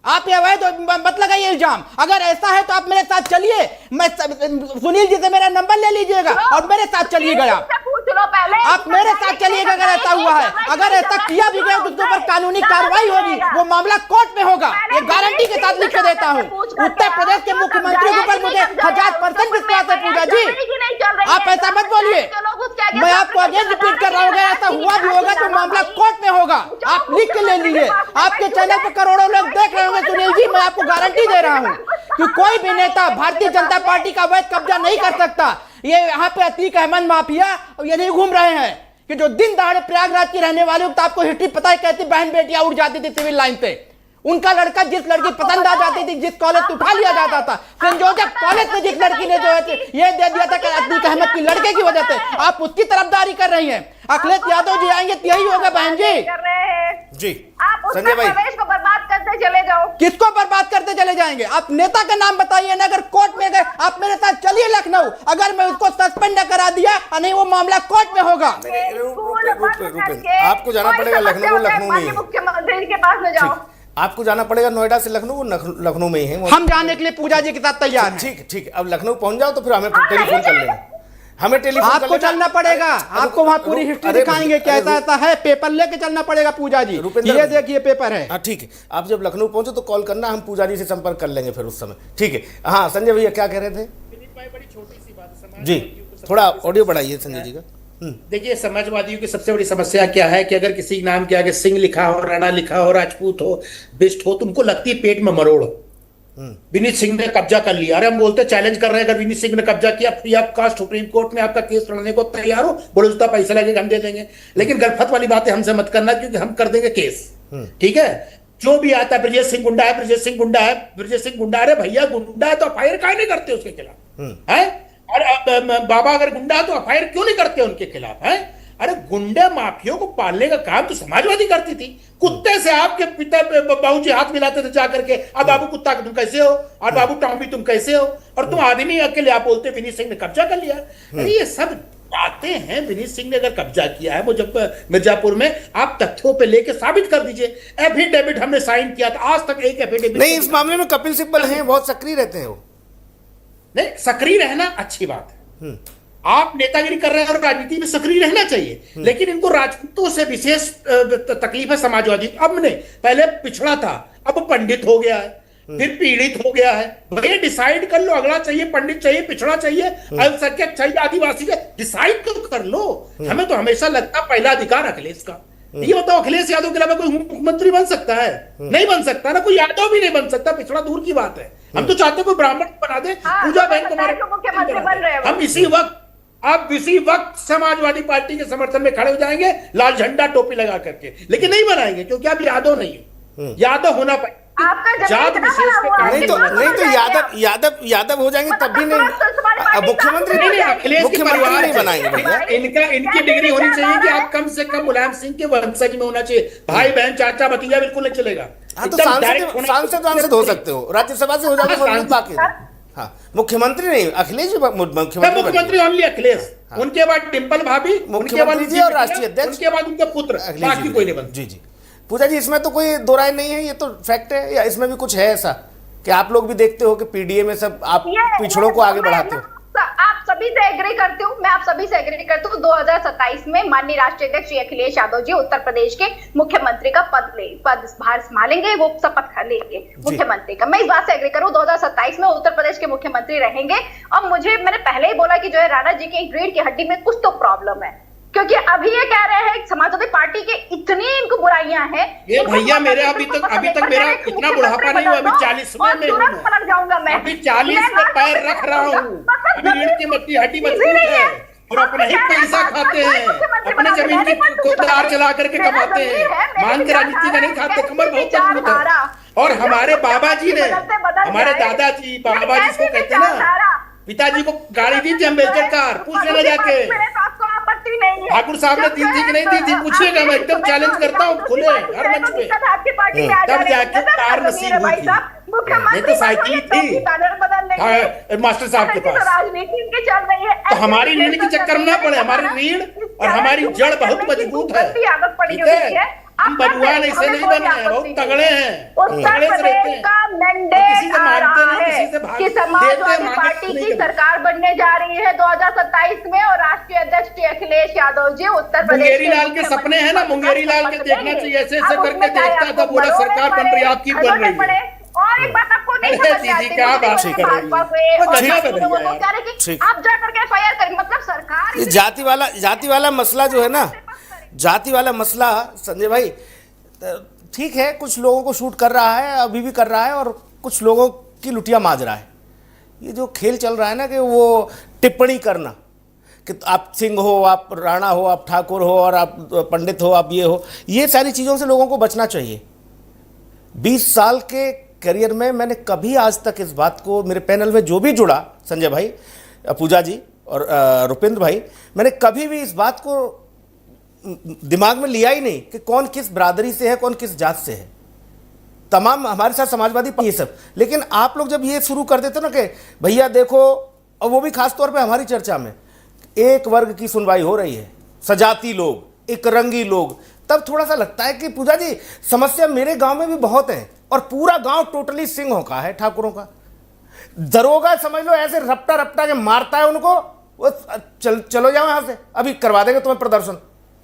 आप ये अवैध मत लगाइए इल्जाम। अगर ऐसा है तो आप मेरे साथ चलिए, मैं सुनील जी से मेरा नंबर ले लीजिएगा और मेरे साथ चलिएगा। आप मेरे साथ चलिएगा अगर ऐसा हुआ है। अगर ऐसा किया भी गया तो उसके ऊपर कानूनी कार्रवाई होगी, वो मामला कोर्ट में होगा, ये गारंटी के साथ लिख के देता हूँ। उत्तर प्रदेश के मुख्यमंत्री के ऊपर मुझे 1000% विश्वास है पूजा जी, आप ऐसा मत बोलिए। मैं आपको अगेन रिपीट कर रहा हूँ, ऐसा हुआ भी होगा तो मामला कोर्ट में होगा, आप लिख के ले लीजिए। आपके चैनल पर करोड़ों लोग देख रहे होंगे सुनील जी, मैं आपको गारंटी दे रहा हूँ कि कोई भी नेता भारतीय जनता पार्टी का अवैध कब्जा नहीं कर सकता। ये यहाँ पे अतीक अहमद माफिया ये नहीं घूम रहे हैं कि जो दिन दहाड़े प्रयागराज की रहने वाले, तो आपको हिस्ट्री पता है कैसी बहन बेटियां उड़ जाती थी सिविल लाइन पे, उनका लड़का जिस लड़की पसंद आ जाती थी, जिस कॉलेज से उठा लिया जाता था, सेंट जोसेफ कॉलेज से जिस लड़की ने जो है ये दे दिया था कि अतीक अहमद की लड़के की वजह से, आप उसकी तरफदारी कर रही हैं। अखिलेश यादव जी आएंगे तो यही होगा बहन जी। आप संजय भाई, प्रदेश को बर्बाद करते चले जाओ। किसको बर्बाद करते चले जाएंगे? आप नेता का नाम बताइए ना। अगर कोर्ट में गए, आप मेरे साथ चलिए लखनऊ, अगर मैं उसको सस्पेंड न करा दिया नहीं, वो मामला कोर्ट में होगा। आपको जाना पड़ेगा लखनऊ, लखनऊ में मुख्यमंत्री के पास में जाओ। आपको जाना पड़ेगा नोएडा से लखनऊ, लखनऊ में ही है। हम जाने के लिए पूजा जी के साथ तैयार हैं। ठीक ठीक, अब लखनऊ पहुंच जाओ तो फिर हमें टेलीफोन कर लेना, हमें टेलीफोन आपको चलना पड़ेगा, आपको वहां पूरी हिस्ट्री दिखाएंगे कैसा ऐसा है, पेपर लेके चलना पड़ेगा पूजा जी। ये देखिए पेपर है। हाँ ठीक है, आप जब लखनऊ पहुंचो तो कॉल करना, हम पूजा जी से संपर्क कर लेंगे फिर उस समय। ठीक है। हाँ संजय भैया क्या कह रहे थे? बड़ी छोटी सी बात जी, थोड़ा ऑडियो बढ़ाइए संजय जी का। देखिए, समाजवादियों की सबसे बड़ी समस्या क्या है कि अगर किसी नाम के आगे सिंह लिखा हो, राणा लिखा हो, राजपूत हो, बिष्ट हो, तुमको लगती है पेट में मरोड़। विनीत सिंह ने कब्जा कर लिया, अरे हम बोलते चैलेंज कर रहे हैं, अगर विनीत सिंह ने कब्जा किया free of cost supreme court में आपका केस लड़ने को तैयार हो, बोले उसका पैसा लगेगा हम दे देंगे। लेकिन गलफत वाली बातें हमसे मत करना, क्योंकि हम कर देंगे केस। ठीक है, जो भी आता है ब्रजेश सिंह गुंडा है, ब्रजेश सिंह गुंडा है, ब्रजेश सिंह गुंडा, अरे भैया गुंडा है तो एफआईआर काहे नहीं करते उसके खिलाफ? है और बाबा अगर गुंडा है तो एफआईआर क्यों नहीं करते उनके खिलाफ? है अरे गुंडे माफियों को पालने का काम तो समाजवादी करती थी। कुत्ते से आपके पिता बाबूजी हाथ मिलाते थे जाकर के, अब बाबू कुत्ता तुम कैसे हो, और बाबू टॉमी तुम कैसे हो, और तुम आदमी अकेले आप बोलते विनीत सिंह ने कब्जा कर लिया। अरे ये सब बातें हैं। विनीत सिंह ने अगर कब्जा किया है वो जब मिर्जापुर में, आप तथ्यों पे लेके साबित कर दीजिए। एफिडेविट हमने साइन किया था, आज तक एक एफिडेविट नहीं। इस मामले में कपिल सिब्बल हैं, बहुत सक्रिय रहते हैं वो। नहीं, सक्रिय रहना अच्छी बात है, आप नेतागिरी कर रहे हैं और राजनीति में सक्रिय रहना चाहिए, लेकिन इनको राजपूतों से विशेष तकलीफ है समाजवादी। अब ने पहले पिछड़ा था, अब पंडित हो गया है, फिर पीड़ित हो गया है। भैया डिसाइड कर लो, अगला चाहिए, पंडित चाहिए, पिछड़ा चाहिए, अल्पसंख्यक चाहिए, आदिवासी चाहिए, डिसाइड तो कर लो। हमें तो हमेशा लगता पहला अधिकार अखिलेश का। ये बताओ, अखिलेश यादव के अलावा कोई मुख्यमंत्री बन सकता है? नहीं बन सकता ना, कोई यादव भी नहीं बन सकता, पिछड़ा दूर की बात है। हम तो चाहते कोई ब्राह्मण बना दे, पूजा बहन को मुख्यमंत्री बन रहे हैं। हम इसी वक्त समाजवादी पार्टी के समर्थन में खड़े हो जाएंगे, लाल झंडा टोपी लगा करके, लेकिन नहीं बनाएंगे क्योंकि अब यादव नहीं है, यादव होना पड़ेगा। जात विशेष के नहीं तो यादव हो जाएंगे तब भी नहीं, मुख्यमंत्री नहीं बनाएंगे। इनकी डिग्री होनी चाहिए कि आप कम से कम मुलायम सिंह के वंशज में होना चाहिए, भाई बहन चाचा भतीजा बिल्कुल नहीं चलेगा। हाँ तो सांसद हो सकते हो, राज्यसभा से हो जाते हो, हाँ मुख्यमंत्री नहीं, अखिलेश मुख्यमंत्री ओनली अखिलेश, उनके बाद डिंपल भाभी, उनके बाद और राष्ट्रीय अध्यक्ष, उनके बाद उनके पुत्र, बाकी कोई नहीं बनता। जी जी पूजा जी, इसमें तो कोई दो राय नहीं है, ये तो फैक्ट है, या इसमें भी कुछ है ऐसा कि आप लोग भी देखते हो कि पीडीए में सब आप पिछड़ों को आगे बढ़ाते हो? आप सभी से एग्री करती हूँ, मैं आप सभी से एग्री करती हूँ। 2027 में माननीय राष्ट्रीय अध्यक्ष श्री अखिलेश यादव जी उत्तर प्रदेश के मुख्यमंत्री का पदभार संभालेंगे, वो शपथ लेंगे मुख्यमंत्री का। मैं इस बात से एग्री करूँ, 2027 में उत्तर प्रदेश के मुख्यमंत्री रहेंगे। और मैंने पहले ही बोला कि जो है राणा जी की रीढ़ की हड्डी में कुछ तो प्रॉब्लम है, क्योंकि अभी ये कह रहे हैं समाजवादी पार्टी के इतनी इनको बुराइयां हैं। ये भैया मेरे अभी तक मेरा इतना बुढ़ापा नहीं हुआ, अभी 40 में हूं, पलट जाऊंगा मैं, अभी 40 में पैर रख रहा हूँ, अभी रीढ़ की हड्डी मजबूत है, और अपना ही पैसा खाते हैं, अपने जमीन को दरार चला करके कमाते हैं, मांग के राजनीति का नहीं खाते। कमर बहुत मजबूत है। और हमारे बाबा जी ने, हमारे दादाजी बाबा जिसको कहते हैं ना, पिताजी को गाड़ी दी थी अम्बेडकर कार, पूछ लेना जाके। ठाकुर साहब ने दी थी कि नहीं दी थी, पूछिएगा, मैं एकदम चैलेंज करता हूँ खुले हर मंच पे। तब जाके कार नसीब हुई थी, नहीं तो साइकिल थी मास्टर साहब के पास। तो हमारी रीढ़ के चक्कर में ना पड़े, हमारी रीढ़ और हमारी जड़ बहुत मजबूत है, ठीक है। हम बबुआन ऐसे नहीं बने हैं, बहुत तगड़े हैं, तगड़े से रहते हैं, किसी से मानते नहीं, किसी से भाग समाजवादी पार्टी की सरकार बनने जा रही है 2027 में, और राष्ट्रीय अध्यक्ष श्री अखिलेश यादव जी उत्तर प्रदेश मुंगेरी लाल के सपने हैं ना, मुंगेरी लाल के देखना चाहिए, ऐसे ऐसे करके देखता था, बोला सरकार बन रही है, आपकी बन रही है। और एक बात आपको नहीं समझ में आती, क्या बात कर रही है, आप जाकर के एफआईआर करें, मतलब सरकार ये जाति वाला मसला जो है ना, जाति वाला मसला संजय भाई, ठीक है, कुछ लोगों को शूट कर रहा है, अभी भी कर रहा है, और कुछ लोगों की लुटिया माज रहा है। ये जो खेल चल रहा है ना, कि वो टिप्पणी करना कि आप सिंह हो, आप राणा हो, आप ठाकुर हो, और आप पंडित हो, आप ये हो, ये सारी चीज़ों से लोगों को बचना चाहिए। 20 साल के करियर में मैंने कभी आज तक इस बात को, मेरे पैनल में जो भी जुड़ा, संजय भाई, पूजा जी और रुपेंद्र भाई, मैंने कभी भी इस बात को दिमाग में लिया ही नहीं कि कौन किस बरादरी से है, कौन किस जात से है। तमाम हमारे साथ समाजवादी ये सब, लेकिन आप लोग जब ये शुरू कर देते ना कि भैया देखो, और वो भी खास तौर पे हमारी चर्चा में एक वर्ग की सुनवाई हो रही है, सजाती लोग, एक रंगी लोग, तब थोड़ा सा लगता है कि पूजा जी समस्या मेरे गांव में भी बहुत है, और पूरा गांव टोटली सिंहों का है, ठाकुरों का। दरोगा समझ लो ऐसे रपटा रपटा के मारता है उनको, वो चलो जाओ यहां से, अभी करवा देंगे तुम्हें प्रदर्शन।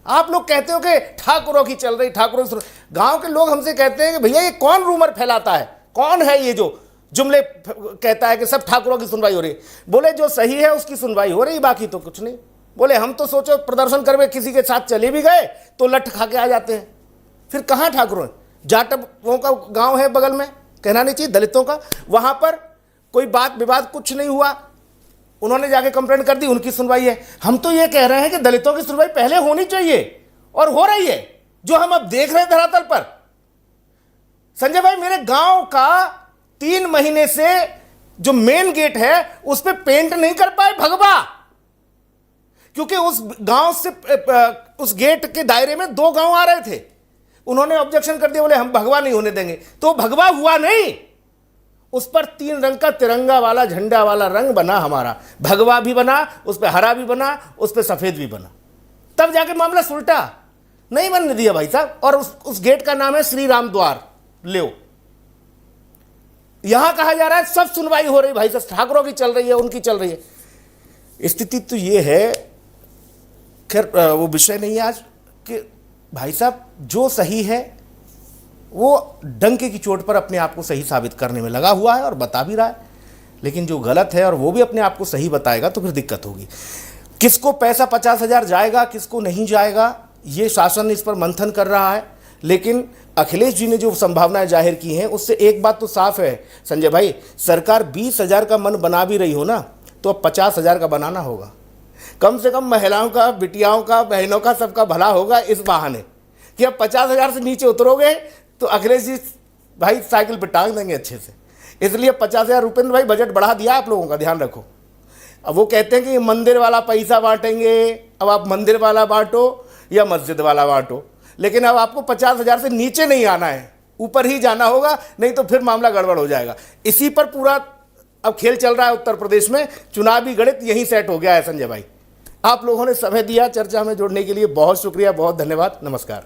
आप लोग कहते हो कि ठाकुरों की चल रही, ठाकुरों की। गांव के लोग हमसे कहते हैं कि भैया ये कौन रूमर फैलाता है, कौन है ये जो जुमले कहता है कि सब ठाकुरों की सुनवाई हो रही। बोले जो सही है उसकी सुनवाई हो रही, बाकी तो कुछ नहीं। बोले हम तो सोचो प्रदर्शन करवे किसी के साथ चले भी गए तो लठ खा के आ जाते हैं। फिर कहाँ ठाकुरों, जाटवों का गांव है बगल में, कहना नहीं चाहिए, दलितों का, वहां पर कोई बात विवाद कुछ नहीं हुआ, उन्होंने जाके कंप्लेंट कर दी, उनकी सुनवाई है। हम तो ये कह रहे हैं कि दलितों की सुनवाई पहले होनी चाहिए, और हो रही है, जो हम अब देख रहे हैं धरातल पर। संजय भाई, मेरे गांव का 3 महीने से जो मेन गेट है उस पे पेंट नहीं कर पाए भगवा, क्योंकि उस गांव से उस गेट के दायरे में 2 गांव आ रहे थे। उन्होंने ऑब्जेक्शन कर दिया, बोले हम भगवा नहीं होने देंगे, तो भगवा हुआ नहीं, उस पर 3 रंग का तिरंगा वाला झंडा वाला रंग बना, हमारा भगवा भी बना, उस पर हरा भी बना, उस पर सफेद भी बना। तब जाके मामला सुलटा, नहीं बनने दिया भाई साहब। और उस गेट का नाम है श्री राम द्वार ले। यहां कहा जा रहा है सब सुनवाई हो रही, भाई साहब ठाकुरों की चल रही है, उनकी चल रही है। स्थिति तो ये है, खैर वो विषय नहीं है आज, कि भाई साहब जो सही है वो डंके की चोट पर अपने आप को सही साबित करने में लगा हुआ है और बता भी रहा है, लेकिन जो गलत है और वो भी अपने आप को सही बताएगा तो फिर दिक्कत होगी। किसको पैसा 50,000 जाएगा, किसको नहीं जाएगा, ये शासन इस पर मंथन कर रहा है। लेकिन अखिलेश जी ने जो संभावनाएं जाहिर की हैं उससे एक बात तो साफ है संजय भाई, सरकार 20,000 का मन बना भी रही हो ना, तो अब 50,000 का बनाना होगा। कम से कम महिलाओं का, बिटियाओं का, बहनों का, सबका भला होगा इस बहाने कि अब 50,000 से नीचे उतरोगे तो अखिलेश जी भाई साइकिल पे टांग देंगे अच्छे से। इसलिए 50,000 रुपेंद्र भाई बजट बढ़ा दिया आप लोगों का, ध्यान रखो। अब वो कहते हैं कि मंदिर वाला पैसा बांटेंगे, अब आप मंदिर वाला बांटो या मस्जिद वाला बांटो, लेकिन अब आपको 50,000 से नीचे नहीं आना है, ऊपर ही जाना होगा, नहीं तो फिर मामला गड़बड़ हो जाएगा। इसी पर पूरा अब खेल चल रहा है उत्तर प्रदेश में, चुनावी गणित यहीं सेट हो गया है संजय भाई। आप लोगों ने समय दिया चर्चा में जुड़ने के लिए, बहुत शुक्रिया, बहुत धन्यवाद, नमस्कार।